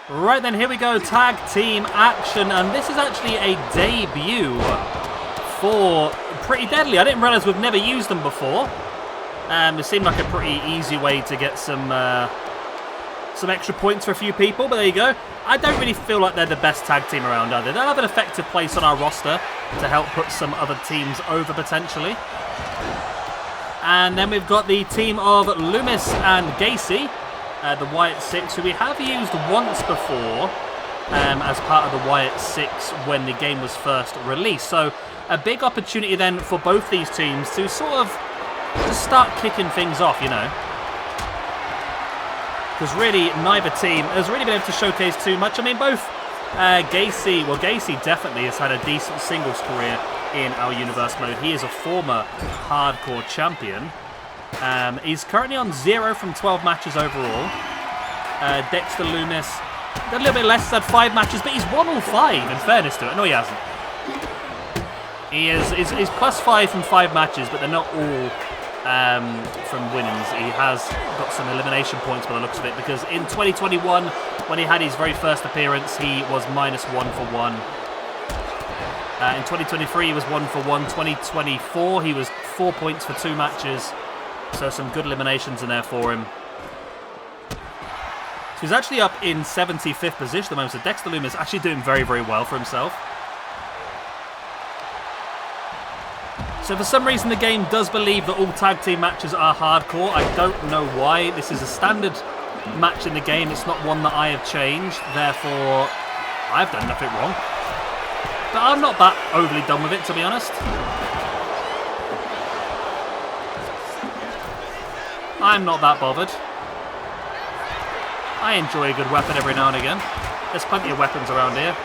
Right then, here we go, tag team action, and this is actually a debut for Pretty Deadly. I didn't realise we've never used them before. It seemed like a pretty easy way to get some extra points for a few people, but there you go. I don't really feel like they're the best tag team around, are they? They'll have an effective place on our roster to help put some other teams over, potentially. And then we've got the team of Loomis and Gacy. The Wyatt 6, who we have used once before as part of the Wyatt 6 when the game was first released. So a big opportunity then for both these teams to sort of just start kicking things off, you know. Because really, neither team has really been able to showcase too much. I mean, both Gacy definitely has had a decent singles career in our Universe mode. He is a former hardcore champion. He's currently on 0 from 12 matches overall. Dexter Loomis, a little bit less, he's had 5 matches, but he's won all 5, in fairness to it. No, he hasn't. He's +5 from 5 matches, but they're not all from winnings. He has got some elimination points by the looks of it, because in 2021, when he had his very first appearance, he was -1 for 1. In 2023, he was 1 for 1. 2024, he was 4 points for 2 matches. So some good eliminations in there for him. So he's actually up in 75th position at the moment. So Dexter Loomis actually doing very, very well for himself. So for some reason the game does believe that all tag team matches are hardcore. I don't know why. This is a standard match in the game. It's not one that I have changed. Therefore, I've done nothing wrong. But I'm not that overly done with it, to be honest. I'm not that bothered. I enjoy a good weapon every now and again. There's plenty of weapons around here.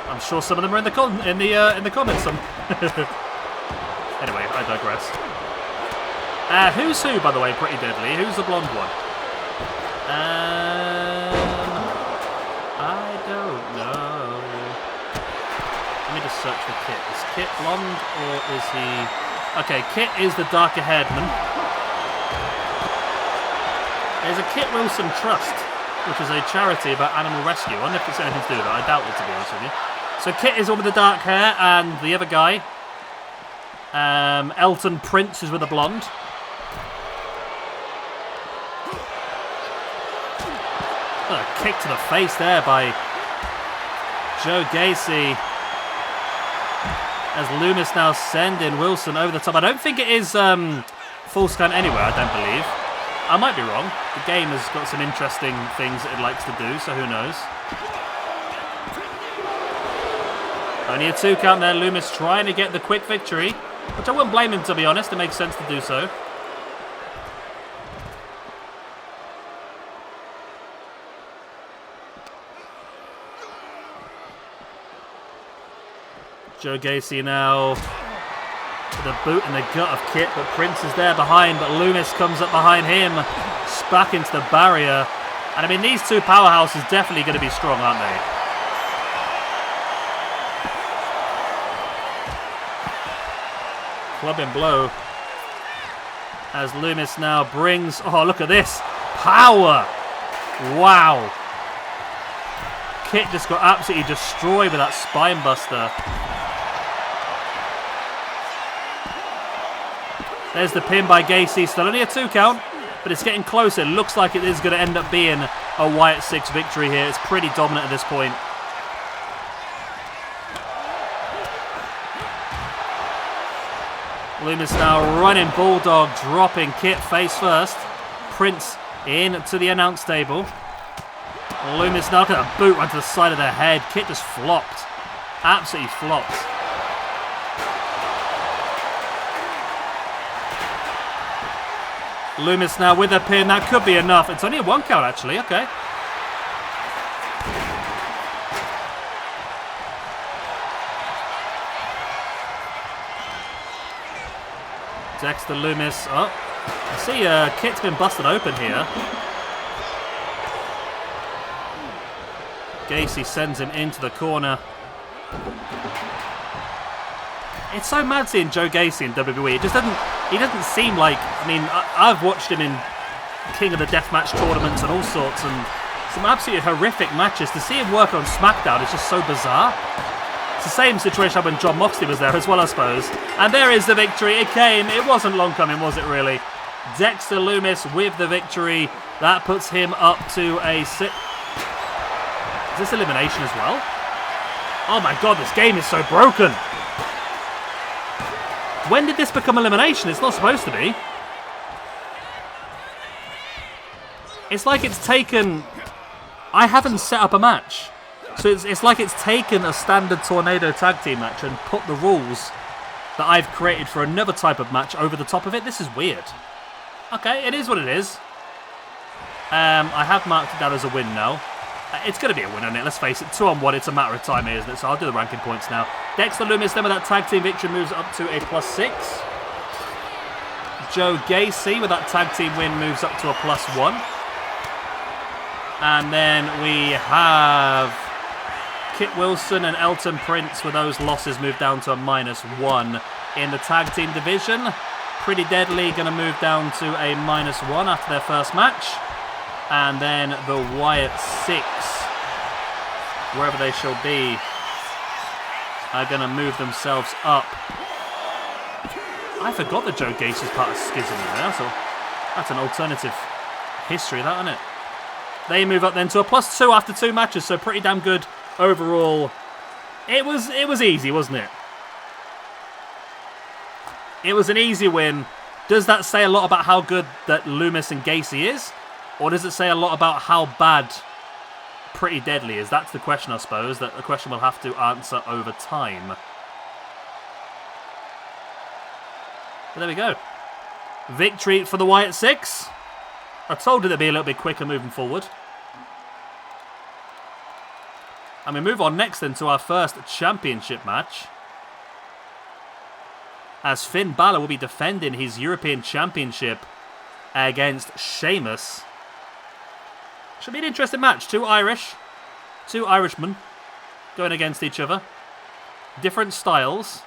I'm sure some of them are in the comments. Anyway, I digress. Who's who, by the way? Pretty Deadly. Who's the blonde one? I don't know. Let me just search for Kit. Is Kit blonde or is he? Okay, Kit is the darker-haired man. There's a Kit Wilson Trust, which is a charity about animal rescue. I wonder if it's anything to do with it. I doubt it, to be honest with you. So Kit is one with the dark hair, and the other guy, Elton Prince, is with the blonde. A kick to the face there by Joe Gacy. As Loomis now sending Wilson over the top. I don't think it is full scan anywhere, I don't believe. I might be wrong. The game has got some interesting things that it likes to do, so who knows. Only a 2 count there. Loomis trying to get the quick victory, which I wouldn't blame him, to be honest. It makes sense to do so. Joe Gacy now with a boot in the gut of Kit, but Prince is there behind, but Loomis comes up behind him, back into the barrier. And I mean, these two powerhouses definitely going to be strong, aren't they? Clubbing blow as Loomis now brings... Oh, look at this. Power. Wow. Kit just got absolutely destroyed with that spine buster. There's the pin by Gacy. Still only a 2 count, but it's getting closer. It looks like it is going to end up being a Wyatt 6 victory here. It's pretty dominant at this point. Loomis now running Bulldog, dropping Kit face first. Prince in to the announce table. Loomis now got a boot right to the side of their head. Kit just flopped. Absolutely flopped. Loomis now with a pin. That could be enough. It's only a 1 count, actually. Okay. Dexter Loomis. Oh, I see Kit's been busted open here. Gacy sends him into the corner. It's so mad seeing Joe Gacy in WWE. It just doesn't. He doesn't seem like. I mean, I've watched him in King of the Deathmatch tournaments and all sorts, and some absolutely horrific matches. To see him work on SmackDown is just so bizarre. It's the same situation when John Moxley was there as well, I suppose. And there is the victory. It came. It wasn't long coming, was it really? Dexter Loomis with the victory. That puts him up to a 6. Is this elimination as well? Oh my god, this game is so broken. When did this become elimination? It's not supposed to be. It's like it's taken... I haven't set up a match. So it's like it's taken a standard Tornado tag team match and put the rules that I've created for another type of match over the top of it. This is weird. Okay, it is what it is. I have marked it down as a win now. It's going to be a win, isn't it? Let's face it. 2-on-1, it's a matter of time, isn't it? So I'll do the ranking points now. Dexter Loomis, then with that tag team victory, moves up to a +6. Joe Gacy, with that tag team win, moves up to a +1. And then we have Kit Wilson and Elton Prince, with those losses, move down to a -1 in the tag team division. Pretty Deadly going to move down to a -1 after their first match. And then the Wyatt 6, wherever they shall be, are going to move themselves up. I forgot that Joe Gacy's part of Schism there. So that's an alternative history, that, isn't it? They move up then to a +2 after 2 matches, so pretty damn good overall. It was easy, wasn't it? It was an easy win. Does that say a lot about how good that Loomis and Gacy is? Or does it say a lot about how bad Pretty Deadly is? That's the question, I suppose. That the question we'll have to answer over time. But there we go. Victory for the Wyatt 6. I told you they'd be a little bit quicker moving forward. And we move on next then to our first championship match, as Finn Bálor will be defending his European Championship against Sheamus. Should be an interesting match. Two Irishmen going against each other. Different styles.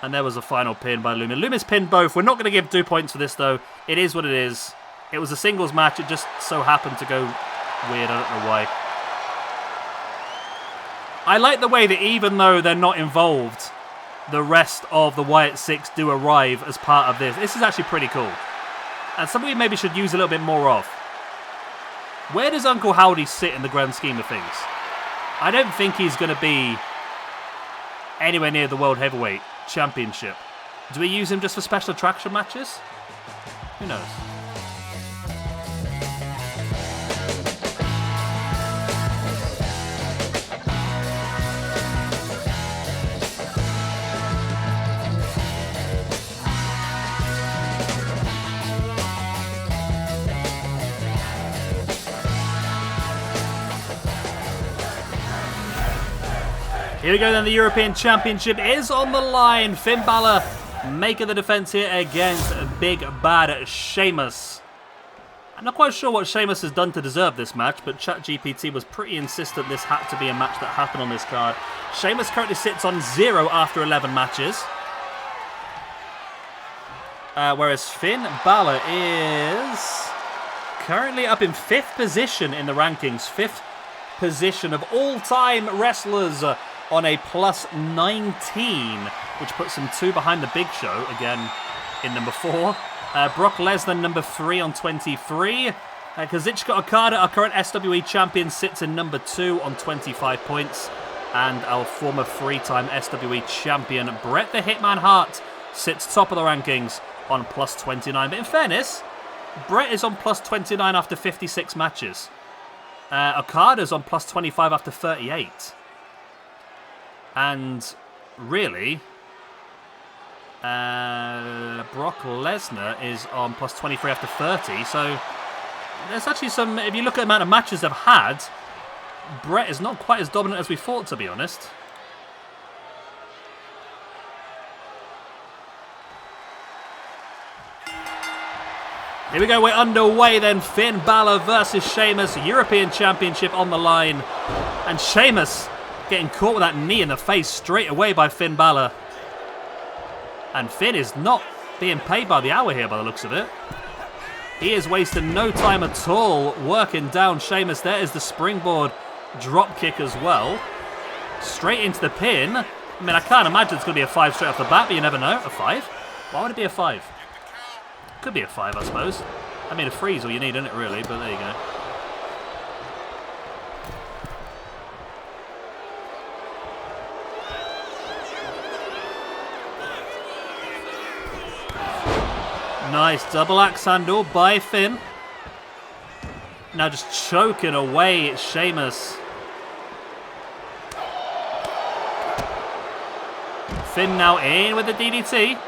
And there was a final pin by Loomis. Loomis pinned both. We're not going to give 2 points for this, though. It is what it is. It was a singles match. It just so happened to go weird. I don't know why. I like the way that even though they're not involved, the rest of the Wyatt 6 do arrive as part of this. This is actually pretty cool. And something we maybe should use a little bit more of. Where does Uncle Howdy sit in the grand scheme of things? I don't think he's going to be anywhere near the World Heavyweight Championship. Do we use him just for special attraction matches? Who knows? Here we go then, the European Championship is on the line. Finn Balor making the defense here against big bad Sheamus. I'm not quite sure what Sheamus has done to deserve this match, but ChatGPT was pretty insistent this had to be a match that happened on this card. Sheamus currently sits on 0 after 11 matches. Whereas Finn Balor is currently up in 5th position in the rankings. 5th position of all-time wrestlers on a +19, which puts him 2 behind the Big Show, again in number 4. Brock Lesnar, number 3 on 23. Kazuchika Okada, our current SWE champion, sits in number 2 on 25 points. And our former 3-time SWE champion, Bret the Hitman Hart, sits top of the rankings on +29. But in fairness, Bret is on +29 after 56 matches. Okada's on +25 after 38. And really, Brock Lesnar is on +23 after 30. So there's actually some, if you look at the amount of matches they've had, Bret is not quite as dominant as we thought, to be honest. Here we go, we're underway then. Finn Balor versus Sheamus, European Championship on the line. And Sheamus getting caught with that knee in the face straight away by Finn Balor. And Finn is not being paid by the hour here by the looks of it. He is wasting no time at all working down Sheamus. There is the springboard drop kick as well. Straight into the pin. I mean, I can't imagine it's going to be a 5 straight off the bat, but you never know. A 5? Why would it be a 5? Could be a 5, I suppose. I mean, a 3's all you need, isn't it, really? But there you go. Nice double axe handle by Finn. Now just choking away Sheamus. Finn now in with the DDT.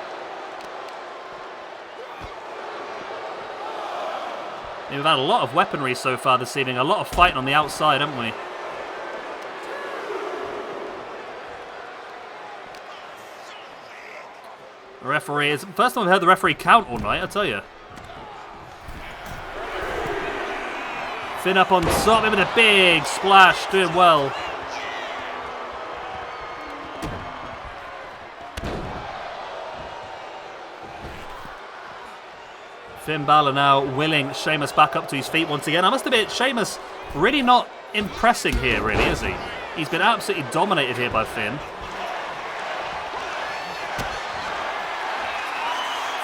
We've had a lot of weaponry so far this evening. A lot of fighting on the outside, haven't we? The referee is... First time I've heard the referee count all night, I tell you. Finn up on top, in with a big splash, doing well. Finn Balor now willing Sheamus back up to his feet once again. I must admit, Sheamus really not impressing here, really, is he? He's been absolutely dominated here by Finn.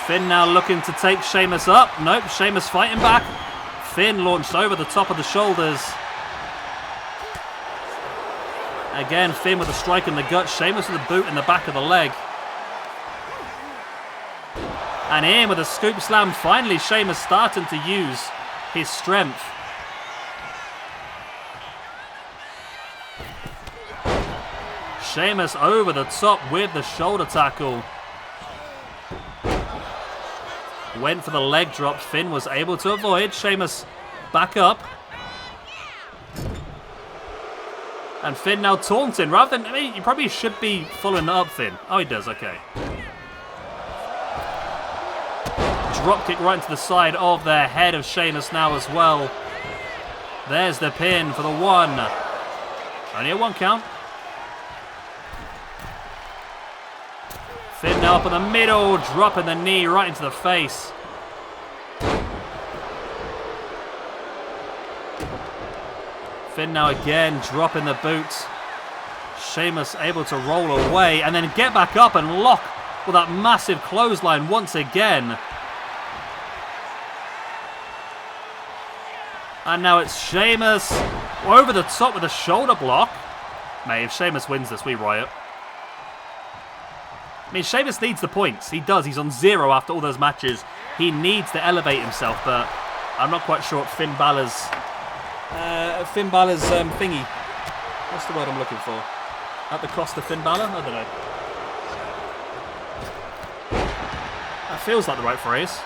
Finn now looking to take Sheamus up. Nope, Sheamus fighting back. Finn launched over the top of the shoulders. Again, Finn with a strike in the gut. Sheamus with a boot in the back of the leg. And in with a scoop slam. Finally, Sheamus starting to use his strength. Sheamus over the top with the shoulder tackle. Went for the leg drop. Finn was able to avoid. Sheamus back up. And Finn now taunting. Rather than, I mean, you probably should be following that up, Finn. Oh, he does. Okay. Drop kick right into the side of the head of Sheamus now as well. There's the pin for the 1. Only a 1 count. Finn now up in the middle, dropping the knee right into the face. Finn now again dropping the boot. Sheamus able to roll away and then get back up and lock with that massive clothesline once again. And now it's Sheamus over the top with a shoulder block. Mate, if Sheamus wins this, we riot. I mean, Sheamus needs the points. He does. He's on 0 after all those matches. He needs to elevate himself, but I'm not quite sure what Finn Balor's thingy. What's the word I'm looking for? At the cost of Finn Balor? I don't know. That feels like the right phrase.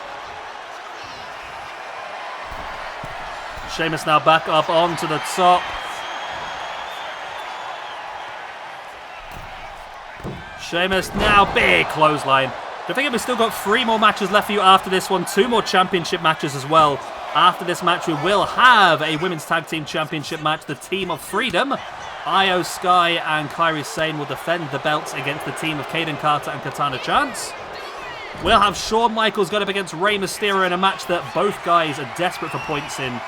Sheamus now back up onto the top. Sheamus now, big clothesline. Don't forget we've still got 3 more matches left for you after this one. 2 more championship matches as well. After this match, we will have a Women's Tag Team Championship match. The team of Threedom, Io Sky and Kairi Sane will defend the belts against the team of Caden Carter and Katana Chance. We'll have Shawn Michaels going up against Rey Mysterio in a match that both guys are desperate for points in.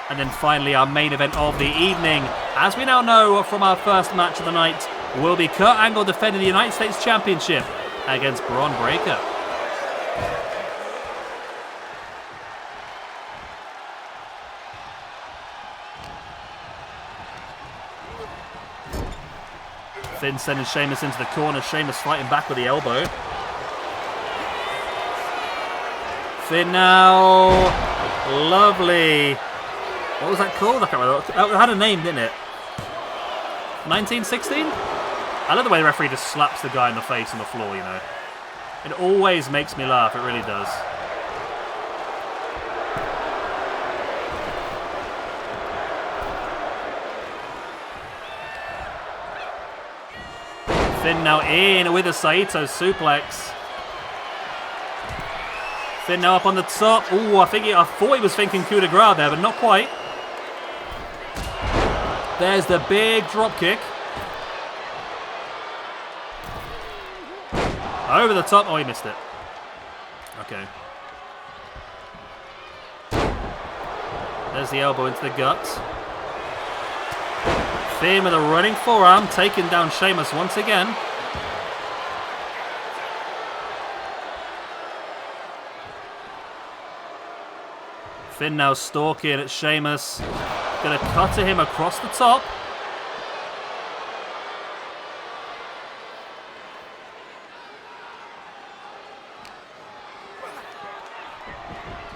And then finally, our main event of the evening, as we now know from our first match of the night, will be Kurt Angle defending the United States Championship against Bron Breakker. Finn sending Sheamus into the corner. Sheamus fighting back with the elbow. Finn now. Lovely. What was that called? I can't remember. It had a name, didn't it? 1916? I love the way the referee just slaps the guy in the face on the floor, you know. It always makes me laugh. It really does. Finn now in with a Saito suplex. Finn now up on the top. Ooh, I thought he was thinking coup de grace there, but not quite. There's the big drop kick. Over the top. Oh, he missed it. Okay. There's the elbow into the gut. Finn with a running forearm, taking down Sheamus once again. Finn now stalking at Sheamus. Gonna cut to him across the top.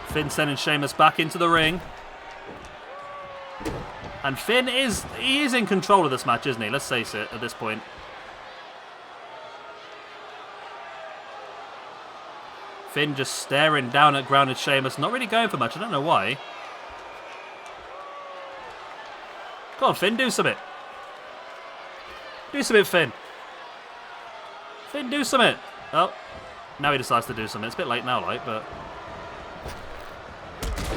Finn sending Sheamus back into the ring. And Finn is in control of this match, isn't he? Let's face it at this point. Finn just staring down at grounded Sheamus, not really going for much. I don't know why. Come on, Finn, do something. Do something, Finn. Finn, do something. Oh, now he decides to do something. It's a bit late now, like, but...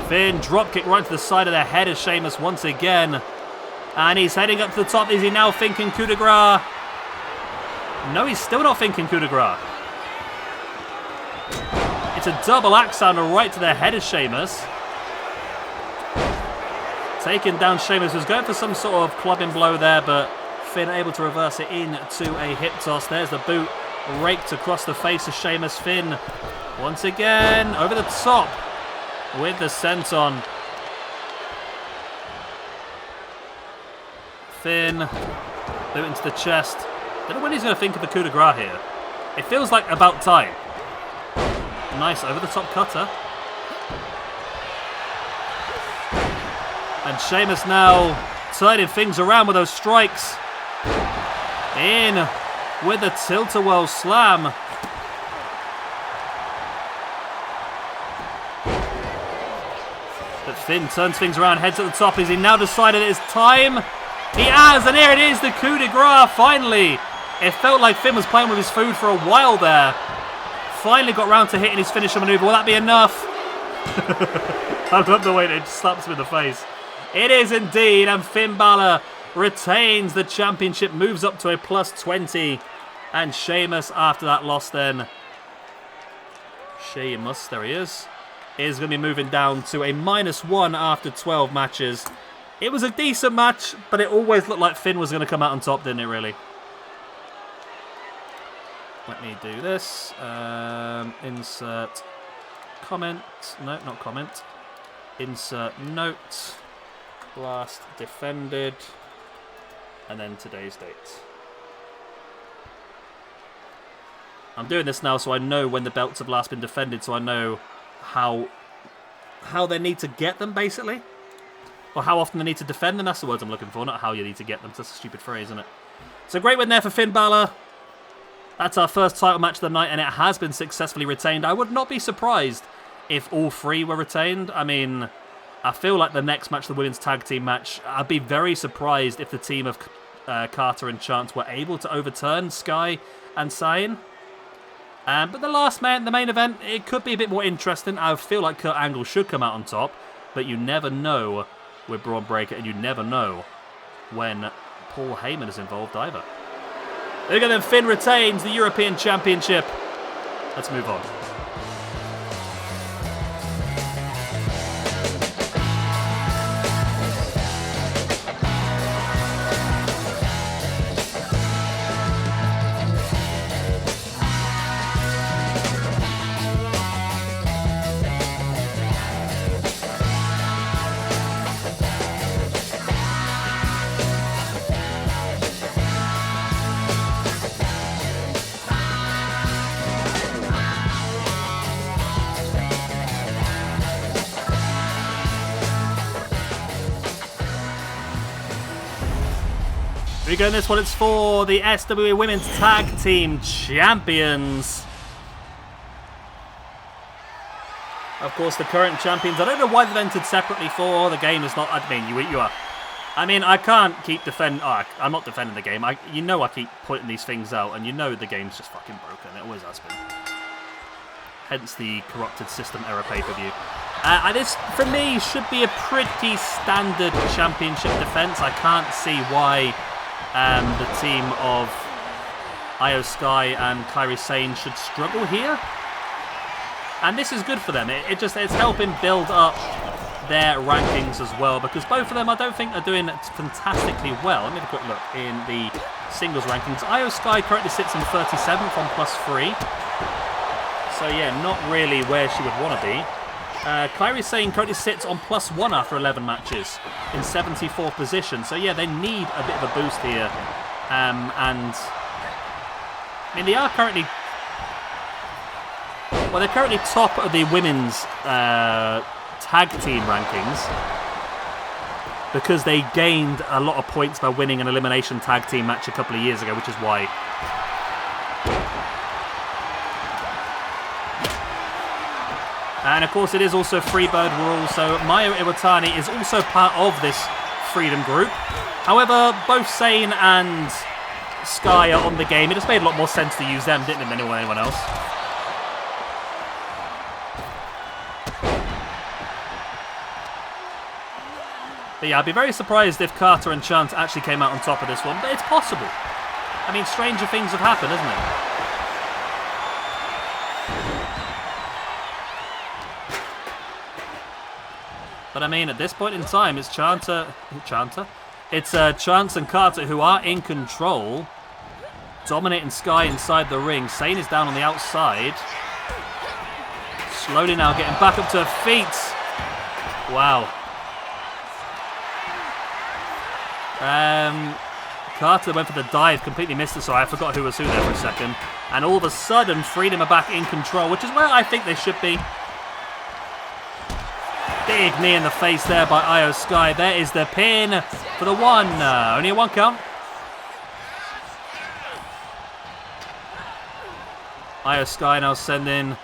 Finn, dropkick right to the side of the head of Sheamus once again. And he's heading up to the top. Is he now thinking coup de grace? No, he's still not thinking coup de grace. It's a double axe sounder right to the head of Sheamus. Taking down Sheamus, was going for some sort of clubbing blow there, but Finn able to reverse it into a hip toss. There's the boot raked across the face of Sheamus. Finn once again over the top with the senton. Finn, boot into the chest. Don't know when he's going to think of the coup de grace here. It feels like about time. Nice over the top cutter. And Sheamus now turning things around with those strikes. In with the tilt-a-whirl slam. But Finn turns things around, heads at the top. Has he now decided it is time? He has, and here it is, the coup de grace, finally. It felt like Finn was playing with his food for a while there. Finally got round to hitting his finisher maneuver. Will that be enough? I love the way it slaps him in the face. It is indeed, and Finn Bálor retains the championship, moves up to a +20. And Sheamus, after that loss then, Sheamus, there he is going to be moving down to a -1 after 12 matches. It was a decent match, but it always looked like Finn was going to come out on top, didn't it, really? Let me do this. Insert comment. No, not comment. Insert note. Last defended. And then today's date. I'm doing this now so I know when the belts have last been defended, so I know how they need to get them, basically. Or how often they need to defend them. That's the words I'm looking for, not how you need to get them. That's a stupid phrase, isn't it? So great win there for Finn Bálor. That's our first title match of the night, and it has been successfully retained. I would not be surprised if all 3 were retained. I mean, I feel like the next match, the women's tag team match, I'd be very surprised if the team of Carter and Chance were able to overturn Sky and Sane. But the main event, it could be a bit more interesting. I feel like Kurt Angle should come out on top, but you never know with Braun Breaker, and you never know when Paul Heyman is involved either. There you go then, Finn retains the European Championship. Let's move on. Here we go in this one, it's for the SWA Women's Tag Team Champions. Of course, the current champions. I don't know why they've entered separately for. The game is not. I mean, you are. I mean, I can't keep defending. Oh, I'm not defending the game. I keep pointing these things out, and you know the game's just fucking broken. It always has been. Hence the corrupted system error pay-per-view. This, for me, should be a pretty standard championship defense. I can't see why the team of Io Sky and Kairi Sane should struggle here. And this is good for them. It's helping build up their rankings as well, because both of them I don't think are doing fantastically well. Let me have a quick look in the singles rankings. Io Sky currently sits in 37th on +3. So yeah, not really where she would want to be. Kairi Sane currently sits on +1 after 11 matches in 74th position. So yeah, they need a bit of a boost here. And I mean, they are currently... Well, they're currently top of the women's tag team rankings because they gained a lot of points by winning an elimination tag team match a couple of years ago, which is why. And of course, it is also Freebird rules, so Mayu Iwatani is also part of this Threedom group. However, both Sane and Sky are on the game. It just made a lot more sense to use them, didn't it, than anyone else? But yeah, I'd be very surprised if Carter and Chance actually came out on top of this one, but it's possible. I mean, stranger things have happened, hasn't it? But I mean, at this point in time, it's Chance and Carter who are in control, dominating Sky inside the ring. Sane is down on the outside. Slowly now getting back up to her feet. Wow. Carter went for the dive, completely missed it, so I forgot who was who there for a second. And all of a sudden, Threedom are back in control, which is where I think they should be. Big knee in the face there by Io Sky. There is the pin for the one. Only a one count. Io Sky now sending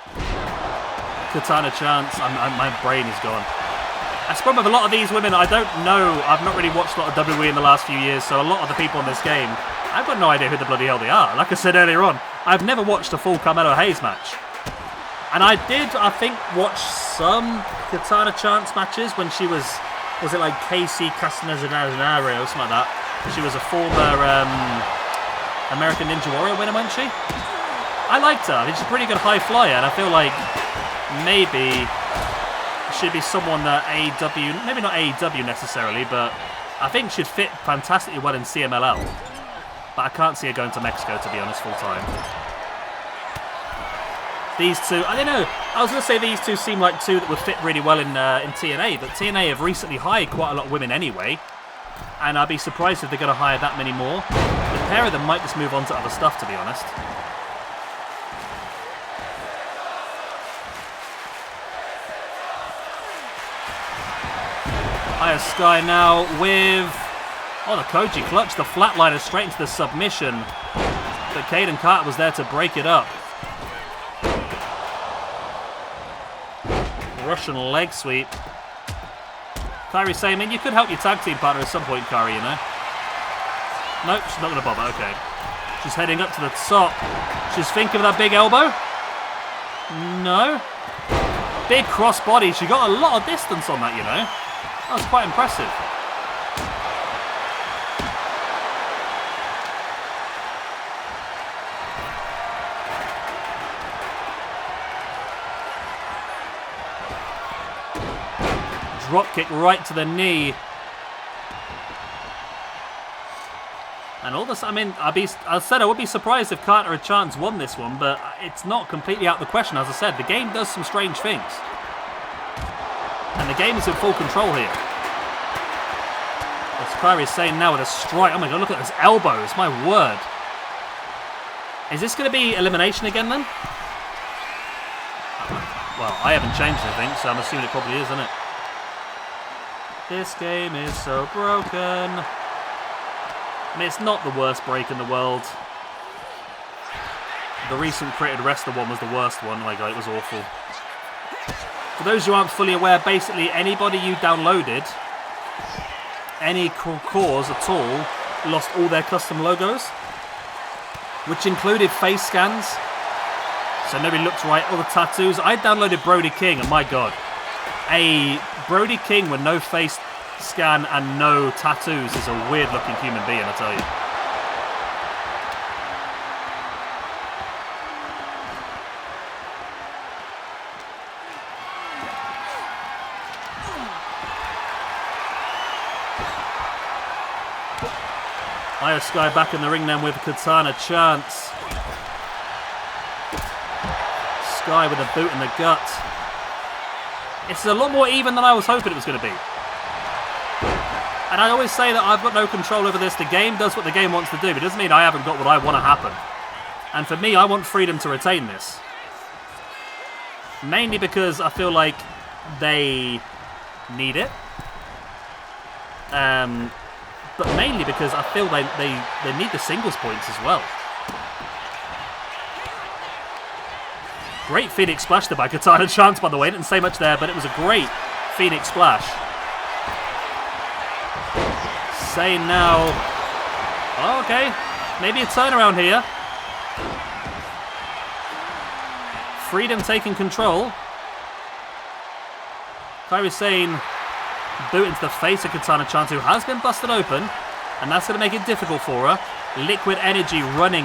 Katana Chance. My brain is gone. That's the problem with a lot of these women. I don't know. I've not really watched a lot of WWE in the last few years, so a lot of the people in this game, I've got no idea who the bloody hell they are. Like I said earlier on, I've never watched a full Carmelo Hayes match. And I think, watch some Katana Chance matches when she was it like Casey Castanazaro or something like that? She was a former American Ninja Warrior winner, wasn't she? I liked her. I think she's a pretty good high flyer, and I feel like maybe she'd be someone that AEW, maybe not AEW necessarily, but I think she'd fit fantastically well in CMLL. But I can't see her going to Mexico, to be honest, full time. These two, I don't know, I was going to say these two seem like two that would fit really well in TNA, but TNA have recently hired quite a lot of women anyway, and I'd be surprised if they're going to hire that many more. The pair of them might just move on to other stuff, to be honest. Io Sky now with, the Koji clutch, the flatliner straight into the submission, but Caden Carter was there to break it up. Russian leg sweep. Kairi Sane, I mean, you could help your tag team partner at some point, Kairi, you know. Nope, she's not going to bother. Okay. She's heading up to the top. She's thinking of that big elbow. No. Big cross body. She got a lot of distance on that, you know. That was quite impressive. Drop kick right to the knee. And all this, I mean, I said I would be surprised if Carter and Chance won this one, but it's not completely out of the question. As I said, the game does some strange things. And the game is in full control here. As Kairi is saying now with a strike. Oh my god, look at those elbows, my word. Is this going to be elimination again then? Well, I haven't changed anything, so I'm assuming it probably is, isn't it? This game is so broken. I mean, it's not the worst break in the world. The recent created wrestler one was the worst one. Oh my god, it was awful. For those who aren't fully aware, basically anybody you downloaded, any CAWs at all, lost all their custom logos, which included face scans. So nobody looks right. All the tattoos. I downloaded Brody King, and my god, a Brody King with no face scan and no tattoos is a weird looking human being, I tell you. Io Sky back in the ring then with Katana Chance. Sky with a boot in the gut. It's a lot more even than I was hoping it was going to be. And I always say that I've got no control over this. The game does what the game wants to do, but it doesn't mean I haven't got what I want to happen. And for me, I want Threedom to retain this. Mainly because I feel like they need it. But mainly because I feel they need the singles points as well. Great Phoenix Splash there by Katana Chance, by the way. Didn't say much there, but it was a great Phoenix Splash. Sane now. Oh, okay. Maybe a turnaround here. Threedom taking control. Kairi Sane boot into the face of Katana Chance, who has been busted open. And that's going to make it difficult for her. Liquid energy running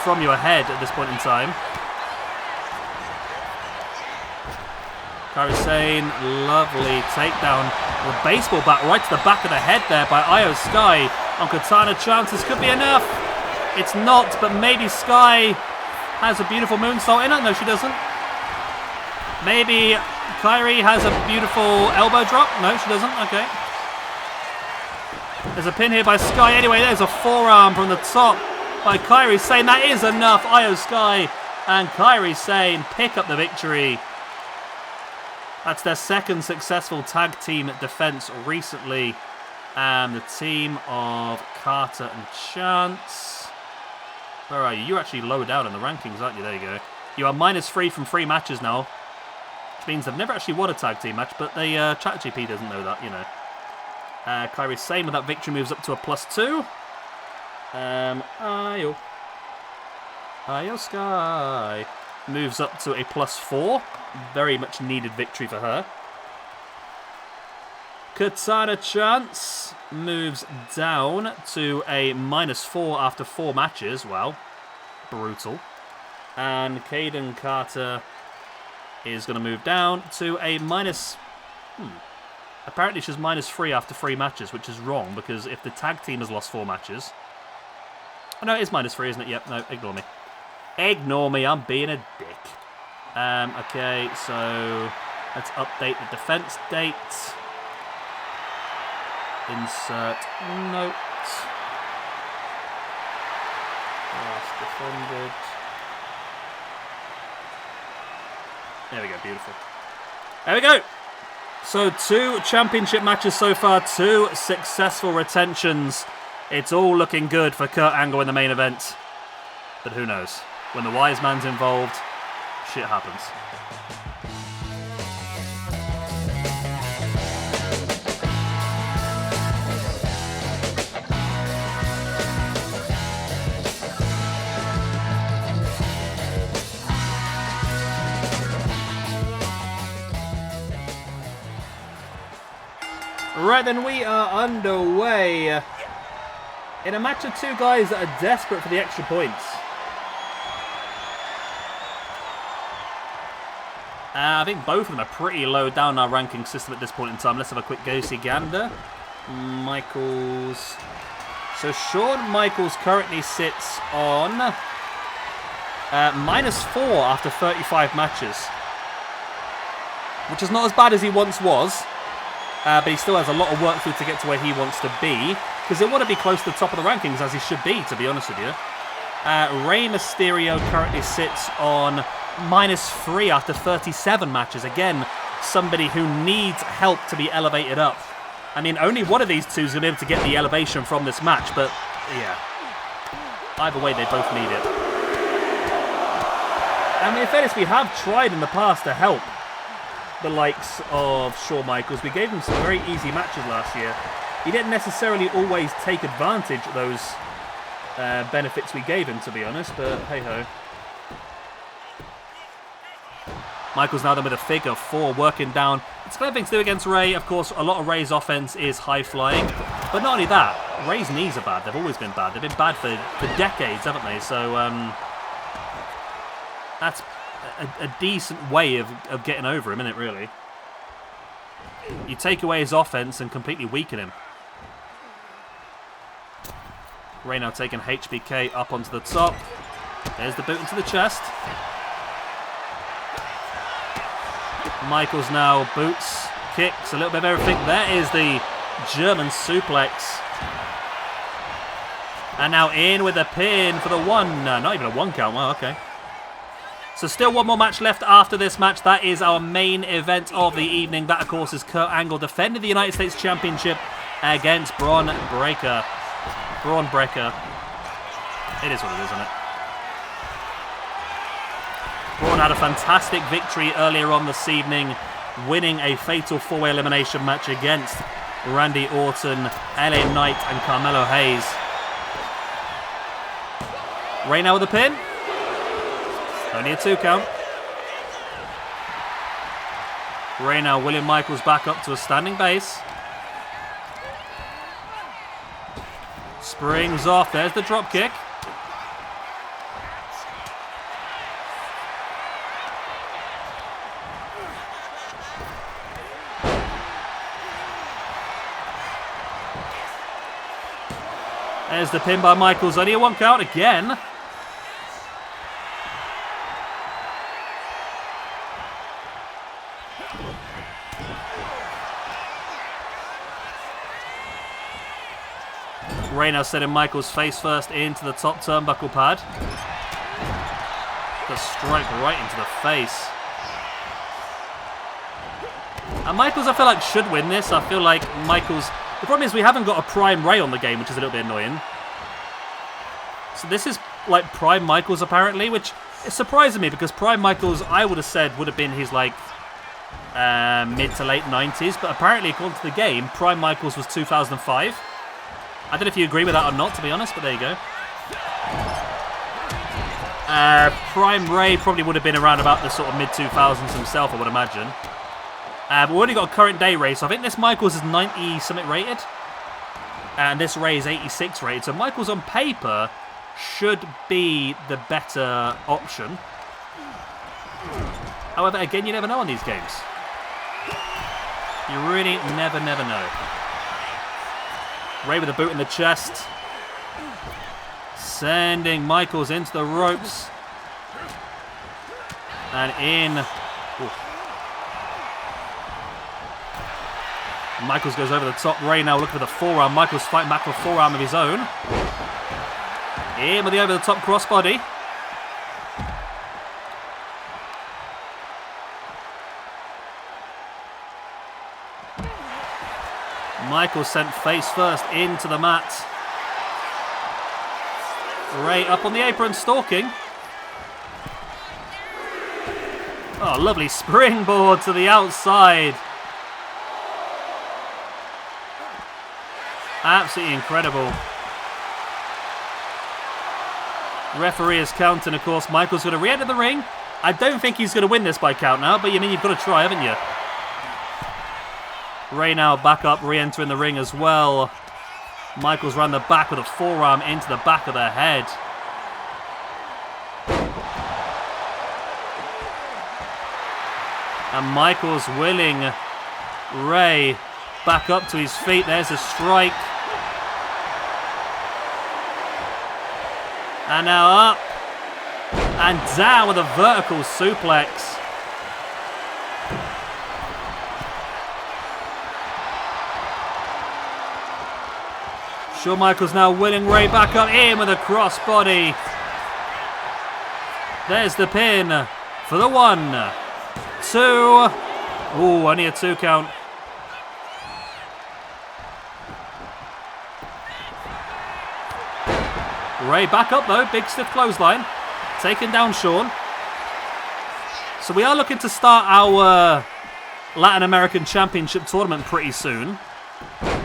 from your head at this point in time. Kairi Sane, lovely takedown with a baseball bat right to the back of the head there by Io Sky on Katana Chance. This could be enough. It's not, but maybe Sky has a beautiful moonsault in it. No, she doesn't. Maybe Kairi has a beautiful elbow drop. No, she doesn't. Okay. There's a pin here by Sky. Anyway, there's a forearm from the top by Kairi Sane. That is enough. Io Sky and Kairi Sane pick up the victory. That's their second successful tag team defense recently. And the team of Carter and Chance. Where are you? You're actually low down in the rankings, aren't you? There you go. You are -3 from 3 matches now. Which means they've never actually won a tag team match, but they ChatGP doesn't know that, you know. Kairi Sane with that victory moves up to a +2. Io Sky moves up to a +4. Very much needed victory for her. Katana Chance moves down to a -4 after 4 matches. Wow. Brutal. And Caden Carter is going to move down to a apparently she's -3 after 3 matches, which is wrong, because if the tag team has lost 4 matches... Oh, no, it is -3, isn't it? Yep, no, ignore me. Ignore me, I'm being a dick. Okay, so let's update the defense date. Insert note. Last defended. There we go, beautiful. There we go. So 2 championship matches so far, 2 successful retentions. It's all looking good for Kurt Angle in the main event. But who knows? When the wise man's involved, shit happens. Right then, we are underway in a match of two guys that are desperate for the extra points. I think both of them are pretty low down our ranking system at this point in time. Let's have a quick go-see gander. Michaels. So Shawn Michaels currently sits on -4 after 35 matches, which is not as bad as he once was, but he still has a lot of work through to get to where he wants to be, because he'll want to be close to the top of the rankings, as he should be, to be honest with you. Rey Mysterio currently sits on -3 after 37 matches. Again, somebody who needs help to be elevated up. I mean, only one of these two is going to be able to get the elevation from this match, but yeah. Either way, they both need it. I mean, in fairness, we have tried in the past to help the likes of Shawn Michaels. We gave him some very easy matches last year. He didn't necessarily always take advantage of those benefits we gave him, to be honest, but hey-ho. Michaels now then with a figure 4 working down. It's a clever thing to do against Rey. Of course, a lot of Rey's offense is high-flying. But not only that, Rey's knees are bad. They've always been bad. They've been bad for decades, haven't they? So that's a decent way of getting over him, isn't it, really? You take away his offense and completely weaken him. Rey now taking HBK up onto the top. There's the boot into the chest. Michaels now boots, kicks, a little bit of everything. There is the German suplex. And now in with a pin for the one. Not even a 1 count. Wow, okay. So still one more match left after this match. That is our main event of the evening. That, of course, is Kurt Angle defending the United States Championship against Bron Breakker. Bron Breakker. It is what it is, isn't it? Bron had a fantastic victory earlier on this evening, winning a fatal 4-way elimination match against Randy Orton, LA Knight, and Carmelo Hayes. Rey now with a pin. Only a 2 count. Rey now, William Michaels back up to a standing base. Springs off. There's the drop kick. There's the pin by Michaels. Only a 1 count again. Rey now sending Michaels face first into the top turnbuckle pad. The strike right into the face. And Michaels, I feel like, should win this. I feel like Michaels... The problem is we haven't got a Prime Rey on the game, which is a little bit annoying. So this is like Prime Michaels apparently, which is surprising me because Prime Michaels, I would have said, would have been his like mid to late 90s. But apparently, according to the game, Prime Michaels was 2005. I don't know if you agree with that or not, to be honest, but there you go. Prime Rey probably would have been around about the sort of mid-2000s himself, I would imagine. But we've already got a current day Rey, so I think this Michaels is 90-something rated. And this Rey is 86 rated, so Michaels on paper should be the better option. However, again, you never know on these games. You really never know. Rey with a boot in the chest. Sending Michaels into the ropes. And in. Ooh. Michaels goes over the top. Rey now looking for the forearm. Michaels fighting back for a forearm of his own. In with the over the top crossbody. Michaels sent face first into the mat. Rey up on the apron, stalking. Oh, lovely springboard to the outside. Absolutely incredible. Referee is counting, of course. Michaels going to re-enter the ring. I don't think he's going to win this by count now, but you mean you've got to try, haven't you? Ray now back up, re-entering the ring as well. Michaels round the back with a forearm into the back of the head. And Michaels willing Ray back up to his feet. There's a strike. And now up and down with a vertical suplex. Shawn Michaels now willing Ray back up in with a crossbody. There's the pin for the 1, 2. Ooh, only a 2 count. Ray back up though, big stiff clothesline. Taking down Shawn. So we are looking to start our Latin American Championship tournament pretty soon.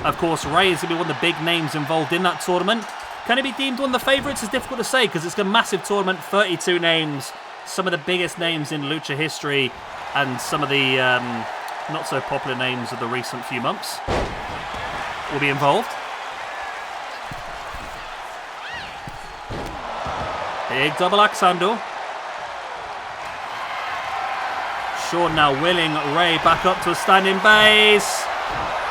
Of course, Ray is going to be one of the big names involved in that tournament. Can he be deemed one of the favourites? It's difficult to say because it's a massive tournament, 32 names, some of the biggest names in lucha history, and some of the not so popular names of the recent few months will be involved. Big double axe handle. Shawn now willing Ray back up to a standing base.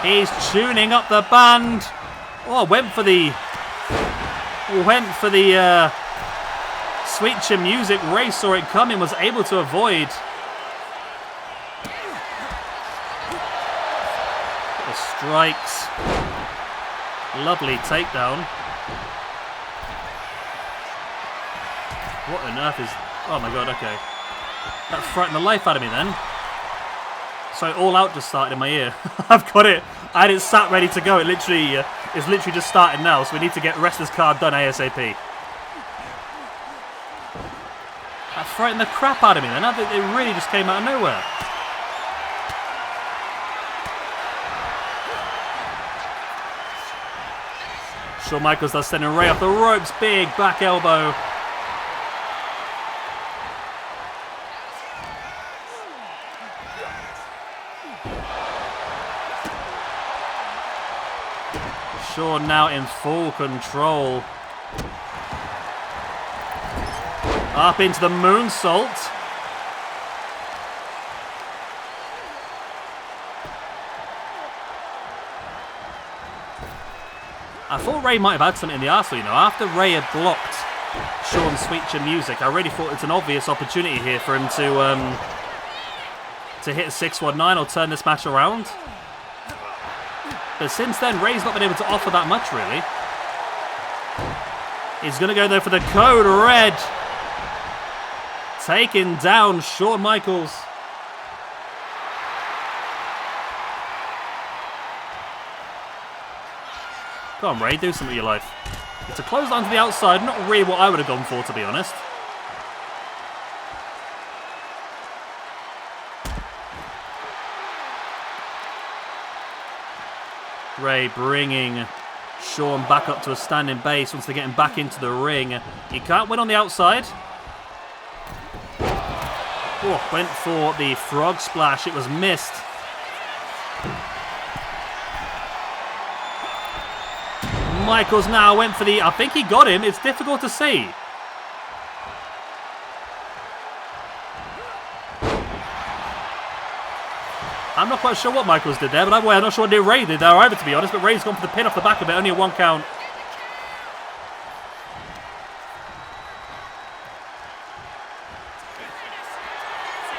He's tuning up the band. Oh, went for the sweet chin music. Ray saw it coming, was able to avoid. The strikes. Lovely takedown. What on earth is... Oh my god, okay. That frightened the life out of me then. So All Out just started in my ear. I've got it. I had it sat ready to go. It literally is literally just starting now. So we need to get Wrestler's Card done ASAP. That frightened the crap out of me then. It really just came out of nowhere. Shawn Michaels does sending Ray off the ropes. Big back elbow. Shawn now in full control. Up into the moonsault. I thought Ray might have had something in the arsenal, you know. After Ray had blocked Shawn's sweet chin music, I really thought it's an obvious opportunity here for him to hit a 619 or turn this match around. But since then, Ray's not been able to offer that much, really. He's going to go, though, for the code red. Taking down Shawn Michaels. Come on, Ray, do something with your life. It's a clothesline to the outside, not really what I would have gone for, to be honest. Ray bringing Shawn back up to a standing base once they get him back into the ring. He can't win on the outside. Oh, went for the frog splash. It was missed. Michaels now went for the... I think he got him. It's difficult to see. I'm not quite sure what Michaels did there, but I'm not sure what Ray did there either, to be honest. But Ray's gone for the pin off the back of it. Only a 1 count.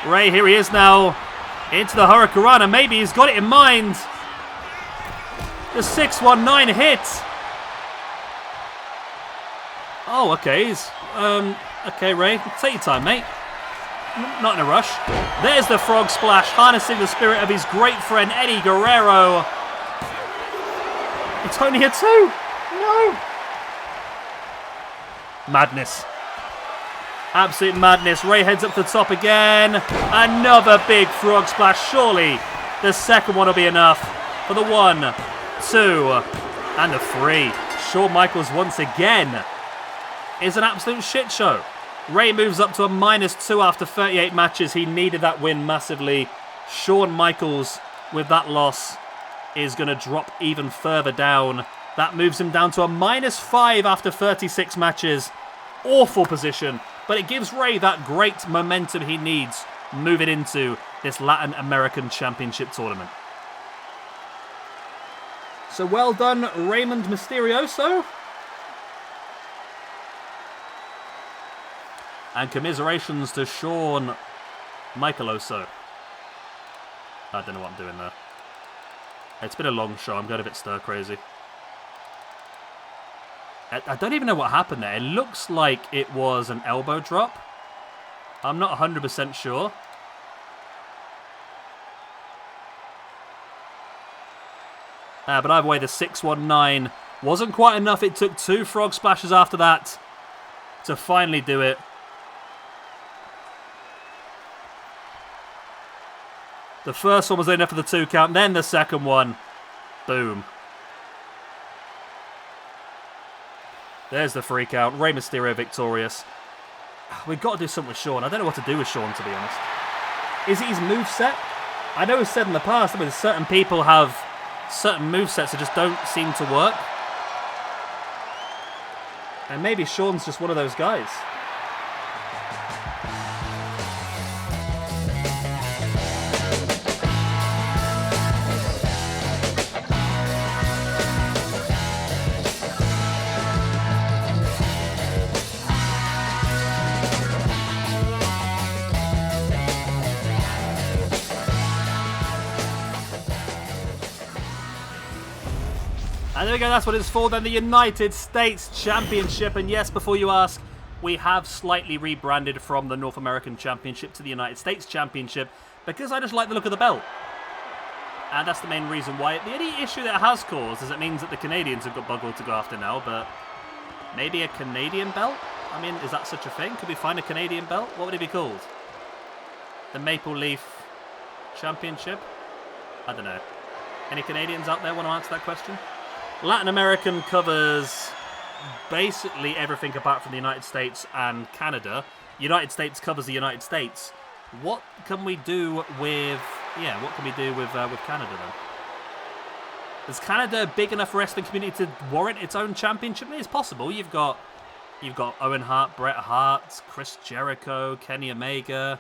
Ray, here he is now. Into the Hurricanrana. Maybe he's got it in mind. The 619 hit. Oh, okay. Okay, Ray. Take your time, mate. Not in a rush. There's the frog splash, harnessing the spirit of his great friend Eddie Guerrero. It's only a 2. No. Madness. Absolute madness. Ray heads up to the top again. Another big frog splash. Surely the second one will be enough for the 1, 2, and the 3. Shawn Michaels once again is an absolute shit show. Ray moves up to a -2 after 38 matches. He needed that win massively. Shawn Michaels with that loss. is going to drop even further down. That moves him down to a -5 after 36 matches. Awful position, but it gives Ray that great momentum he needs moving into this Latin American Championship tournament. So well done, Raymond Mysterioso. And commiserations to Shawn Michaeloso. I don't know what I'm doing there. It's been a long show. I'm going a bit stir-crazy. I don't even know what happened there. It looks like it was an elbow drop. I'm not 100% sure. But either way, the 619 wasn't quite enough. It took 2 frog splashes after that to finally do it. The first one was enough for the 2 count, then the second one. Boom. There's the 3 count. Rey Mysterio victorious. We've got to do something with Shawn. I don't know what to do with Shawn, to be honest. Is it his moveset? I know it's said in the past that certain people have certain movesets that just don't seem to work. And maybe Shawn's just one of those guys. And there we go, that's what it's for then, the United States Championship. And yes, before you ask, we have slightly rebranded from the North American Championship to the United States Championship because I just like the look of the belt. And that's the main reason why. The only issue that it has caused is it means that the Canadians have got buggered to go after now, but maybe a Canadian belt? I mean, is that such a thing? Could we find a Canadian belt? What would it be called? The Maple Leaf Championship? I don't know. Any Canadians out there want to answer that question? Latin American covers basically everything apart from the United States and Canada. United States covers the United States. What can we do with... Yeah, what can we do with Canada then? Is Canada a big enough wrestling community to warrant its own championship? It's possible. You've got Owen Hart, Bret Hart, Chris Jericho, Kenny Omega.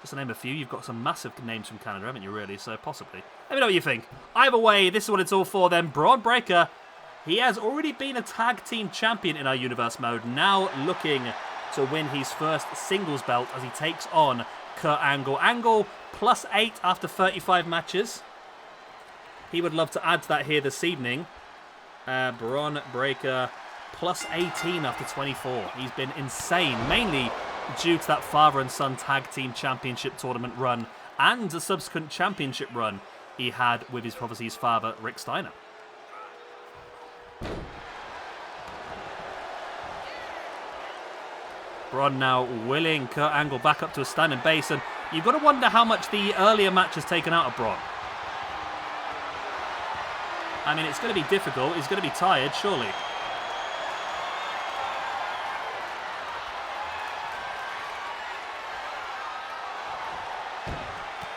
Just to name a few. You've got some massive names from Canada, haven't you, really? So possibly. Let me know what you think. Either way, this is what it's all for then. Bron Breakker, he has already been a tag team champion in our universe mode. Now looking to win his first singles belt as he takes on Kurt Angle. Angle +8 after 35 matches. He would love to add to that here this evening. Bron Breakker +18 after 24. He's been insane, mainly due to that father and son tag team championship tournament run and the subsequent championship run he had with his prophecy's father, Rick Steiner. Bron now willing Kurt Angle back up to a standing base, and you've got to wonder how much the earlier match has taken out of Bron. I mean, it's going to be difficult. He's going to be tired, surely.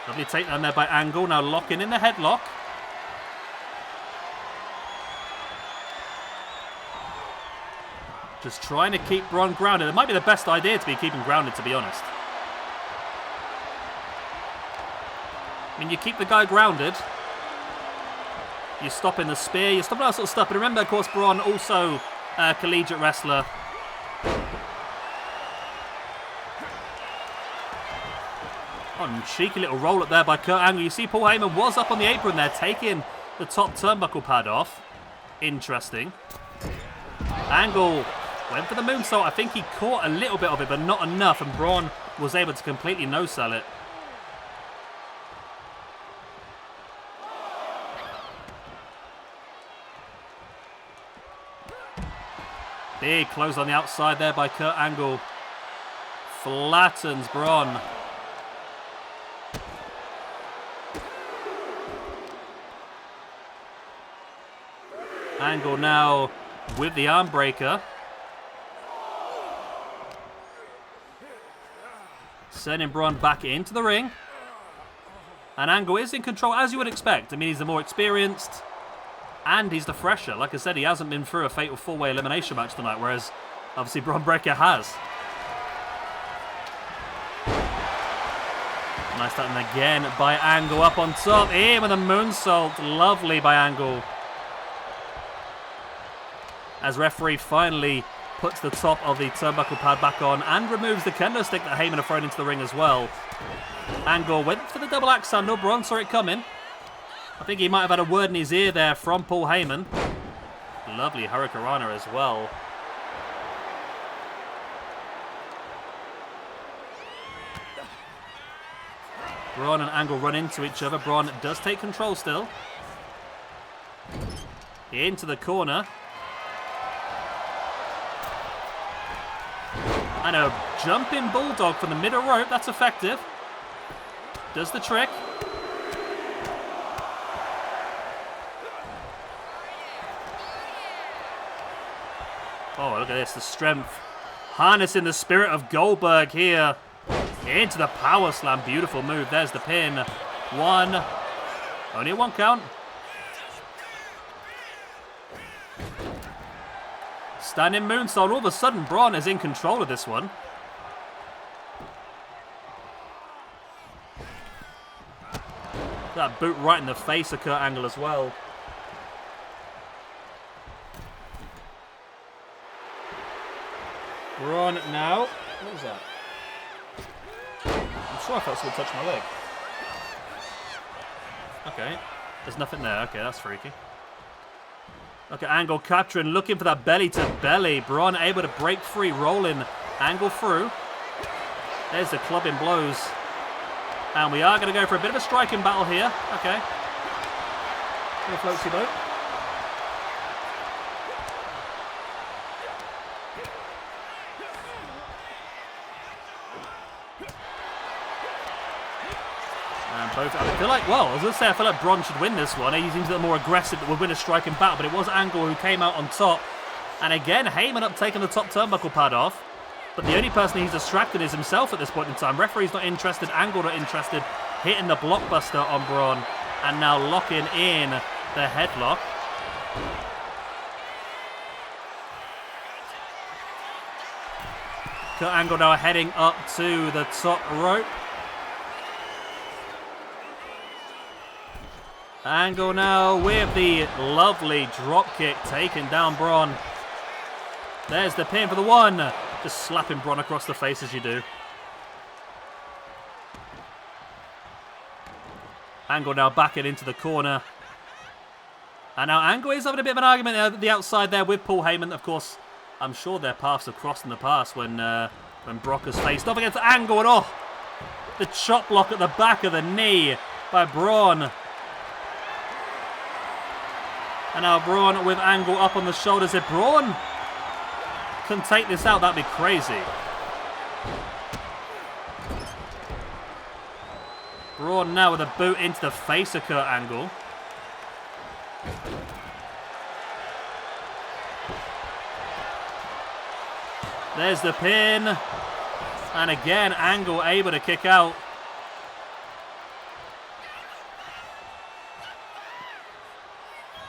Lovely takedown there by Angle. Now locking in the headlock. Just trying to keep Bron grounded. It might be the best idea to be keeping grounded, to be honest. I mean, you keep the guy grounded. You're stopping the spear. You're stopping all that sort of stuff. But remember, of course, Bron also a collegiate wrestler. Oh, cheeky little roll up there by Kurt Angle. You see Paul Heyman was up on the apron there, taking the top turnbuckle pad off. Interesting. Angle went for the moonsault. I think he caught a little bit of it, but not enough. And Bron was able to completely no-sell it. Big close on the outside there by Kurt Angle. Flattens Bron. Angle now with the arm breaker. Sending Bron back into the ring. And Angle is in control, as you would expect. I mean, he's the more experienced, and he's the fresher. Like I said, he hasn't been through a fatal 4-way elimination match tonight, whereas obviously Bron Breakker has. Nice time again by Angle up on top. In with a moonsault. Lovely by Angle. As referee finally puts the top of the turnbuckle pad back on and removes the kendo stick that Heyman had thrown into the ring as well. Angle went for the double axe handle. Bron saw it coming. I think he might have had a word in his ear there from Paul Heyman. Lovely Hurricanrana as well. Bron and Angle run into each other. Bron does take control still. Into the corner. And a jumping bulldog from the middle rope. That's effective. Does the trick. Oh, look at this. The strength. Harnessing the spirit of Goldberg here. Into the power slam. Beautiful move. There's the pin. One. Only a 1 count. Standing moonsault. All of a sudden, Bron is in control of this one. That boot right in the face of Kurt Angle as well. Bron now. What was that? I'm sure I felt someone touch my leg. Okay. There's nothing there. Okay, that's freaky. Look at Angle capturing, looking for that belly to belly. Bron able to break free, rolling Angle through. There's the clubbing blows. And we are going to go for a bit of a striking battle here. Okay. Little floatsy boat. Both, I feel like, well, I was going to say, I feel like Bron should win this one. He seems a little more aggressive, that would win a striking battle, but it was Angle who came out on top. And again, Heyman up taking the top turnbuckle pad off. But the only person he's distracted is himself at this point in time. Referee's not interested, Angle not interested. Hitting the blockbuster on Bron. And now locking in the headlock. Kurt Angle now heading up to the top rope. Angle now with the lovely drop kick, taking down Bron. There's the pin for the one. Just slapping Bron across the face as you do. Angle now backing into the corner. And now Angle is having a bit of an argument at the outside there with Paul Heyman. Of course, I'm sure their paths have crossed in the past when Brock has faced off against Angle. And oh, the chop block at the back of the knee by Bron. And now Bron with Angle up on the shoulders. If Bron can take this out, that'd be crazy. Bron now with a boot into the face of Kurt Angle. There's the pin. And again, Angle able to kick out.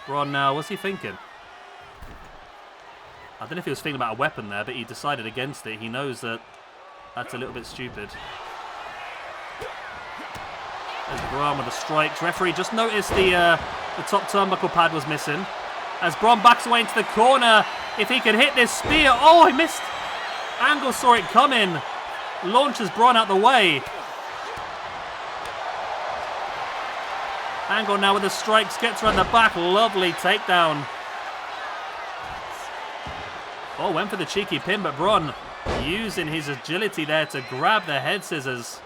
Bron now, what's he thinking? I don't know if he was thinking about a weapon there, but he decided against it. He knows that that's a little bit stupid. There's Bron with the strikes. Referee just noticed the top turnbuckle pad was missing. As Bron backs away into the corner, if he can hit this spear. Oh, he missed. Angle saw it coming. Launches Bron out the way. Angle now with the strikes, gets around the back, lovely takedown. Oh, went for the cheeky pin, but Bron using his agility there to grab the head scissors.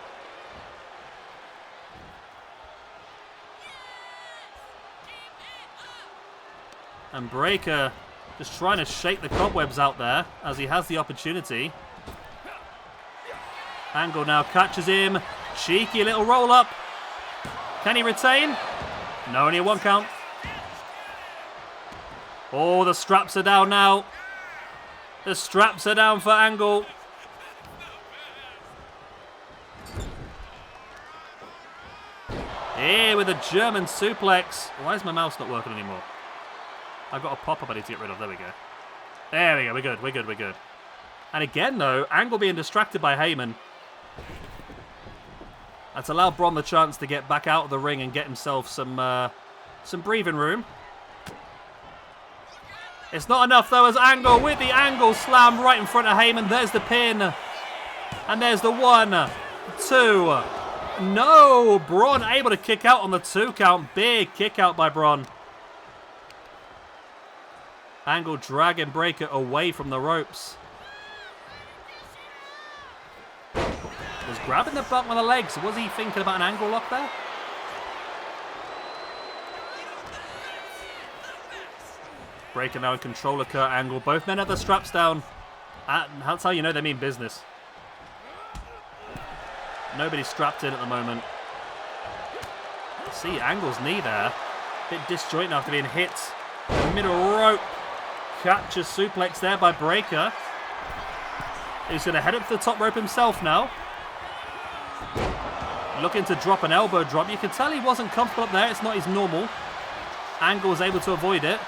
And Breakker just trying to shake the cobwebs out there as he has the opportunity. Angle now catches him, cheeky little roll up. Can he retain? No, only a 1 count. Oh, the straps are down now. The straps are down for Angle. Here with a German suplex. Why is my mouse not working anymore? I've got a pop-up I need to get rid of. There we go. There we go. We're good. We're good. We're good. And again, though, Angle being distracted by Heyman. That's allowed Bron the chance to get back out of the ring and get himself some breathing room. It's not enough, though, as Angle with the Angle slam right in front of Heyman. There's the pin. And there's the 1, 2. No! Bron able to kick out on the 2 count. Big kick out by Bron. Angle dragging Breaker away from the ropes. Was grabbing the butt with the legs. Was he thinking about an angle lock there? Breaker now in control of Kurt Angle. Both men have their straps down. That's how you know they mean business. Nobody's strapped in at the moment. See Angle's knee there. Bit disjointed after being hit. Middle rope. Catches suplex there by Breaker. He's going to head up to the top rope himself now. Looking to drop an elbow drop. You can tell he wasn't comfortable up there. It's not his normal. Angle was able to avoid it.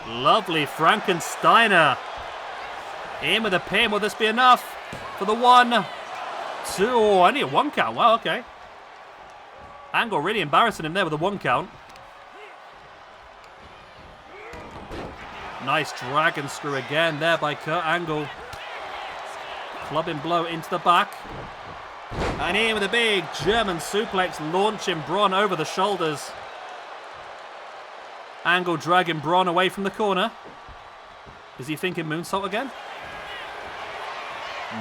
Lovely Frankensteiner. In with a pin. Will this be enough for the 1, 2? Oh, only a 1 count. Wow, okay. Angle really embarrassing him there with a 1 count. Nice dragon screw again there by Kurt Angle. Clubbing blow into the back. And in with a big German suplex, launching Bron over the shoulders. Angle dragging Bron away from the corner. Is he thinking moonsault again?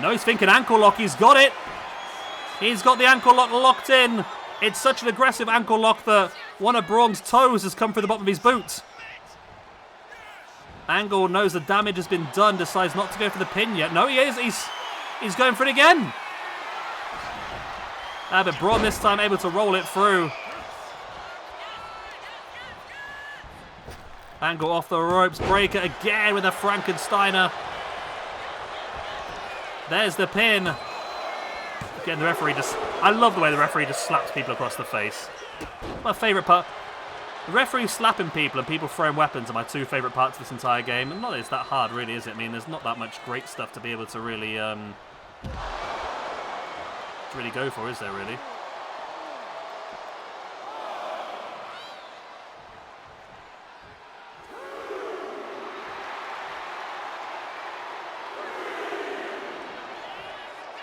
No, he's thinking ankle lock. He's got it. He's got the ankle lock locked in. It's such an aggressive ankle lock that one of Bron's toes has come through the bottom of his boot. Angle knows the damage has been done, decides not to go for the pin yet. No, he is. He's going for it again. But Bron this time able to roll it through. Angle off the ropes. Breaker again with a Frankensteiner. There's the pin. Again, the referee I love the way the referee just slaps people across the face. My favourite part. The referee slapping people and people throwing weapons are my 2 favourite parts of this entire game. And not that it's that hard, really, is it? I mean, there's not that much great stuff to be able to really, go for, is there, really?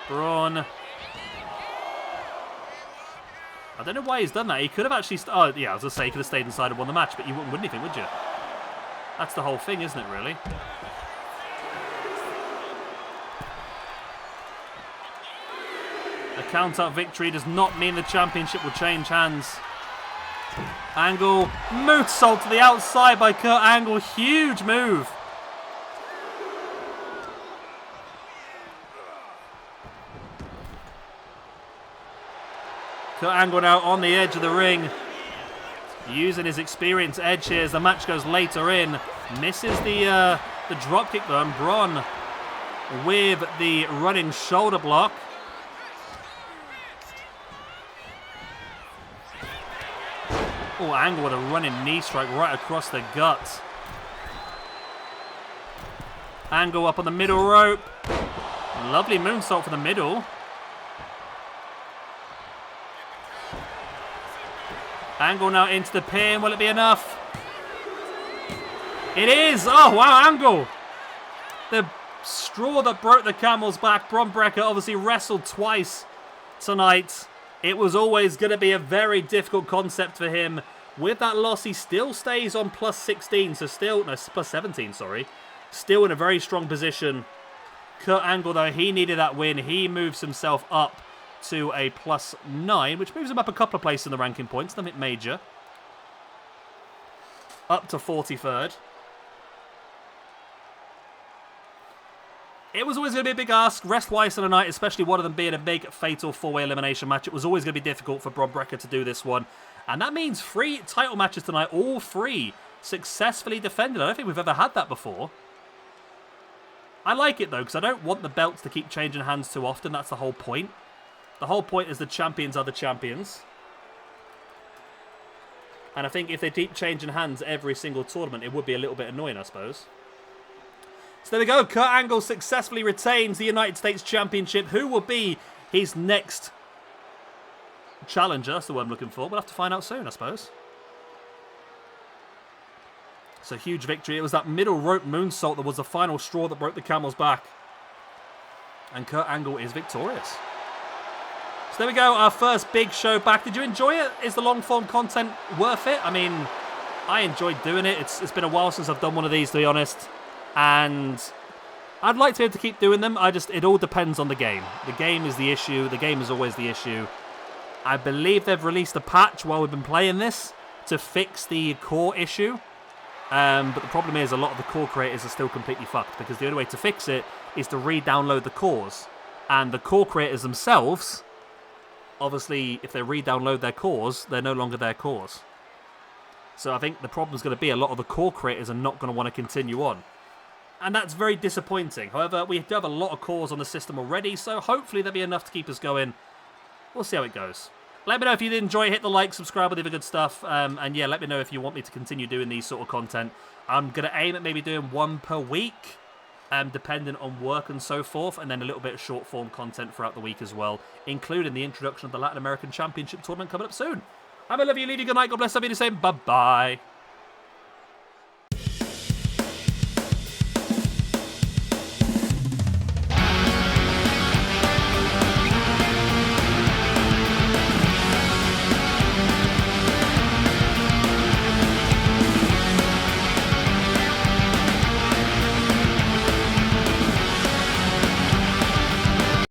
Bron. I don't know why he's done that. He could have actually... Oh, yeah, I was going to say he could have stayed inside and won the match, but you wouldn't win anything, would you? That's the whole thing, isn't it, really? A count-out victory does not mean the championship will change hands. Angle. Moonsault to the outside by Kurt Angle. Huge move. Kurt Angle now on the edge of the ring. Using his experience edge here as the match goes later in. Misses the dropkick though. And Bron with the running shoulder block. Oh, Angle with a running knee strike right across the gut. Angle up on the middle rope. Lovely moonsault for the middle. Angle now into the pin. Will it be enough? It is! Oh, wow, Angle! The straw that broke the camel's back. Bron Breakker obviously wrestled twice tonight. It was always going to be a very difficult concept for him. With that loss, he still stays on plus 16. So still... No, plus 17, sorry. Still in a very strong position. Kurt Angle, though, he needed that win. He moves himself up to a plus 9, which moves him up a couple of places in the ranking points, nothing major. Up to 43rd. It was always going to be a big ask, rest-wise on a night, especially one of them being a big fatal 4-way elimination match. It was always going to be difficult for Bron Breakker to do this one. And that means 3 title matches tonight, all 3 successfully defended. I don't think we've ever had that before. I like it, though, because I don't want the belts to keep changing hands too often. That's the whole point. The whole point is the champions are the champions. And I think if they keep changing hands every single tournament, it would be a little bit annoying, I suppose. So there we go. Kurt Angle successfully retains the United States Championship. Who will be his next challenger? That's the word I'm looking for. We'll have to find out soon, I suppose. It's a huge victory. It was that middle rope moonsault that was the final straw that broke the camel's back. And Kurt Angle is victorious. So there we go, our first big show back. Did you enjoy it? Is the long-form content worth it? I mean, I enjoyed doing it. It's been a while since I've done one of these, to be honest. And I'd like to be able to keep doing them. It all depends on the game. The game is the issue. The game is always the issue. I believe they've released a patch while we've been playing this to fix the core issue. But the problem is a lot of the core creators are still completely fucked because the only way to fix it is to re-download the cores. And the core creators themselves, obviously, if they re-download their cores, they're no longer their cores. So I think the problem is going to be a lot of the core creators are not going to want to continue on. And that's very disappointing. However, we do have a lot of cores on the system already, so hopefully there'll be enough to keep us going. We'll see how it goes. Let me know if you did enjoy it. Hit the like, subscribe, all the other good stuff. And yeah, let me know if you want me to continue doing these sort of content. I'm going to aim at maybe doing one per week, depending on work and so forth. And then a little bit of short-form content throughout the week as well, including the introduction of the Latin American Championship Tournament coming up soon. I'm going to love you. Leave you good night. God bless. I'll be the same. Bye-bye.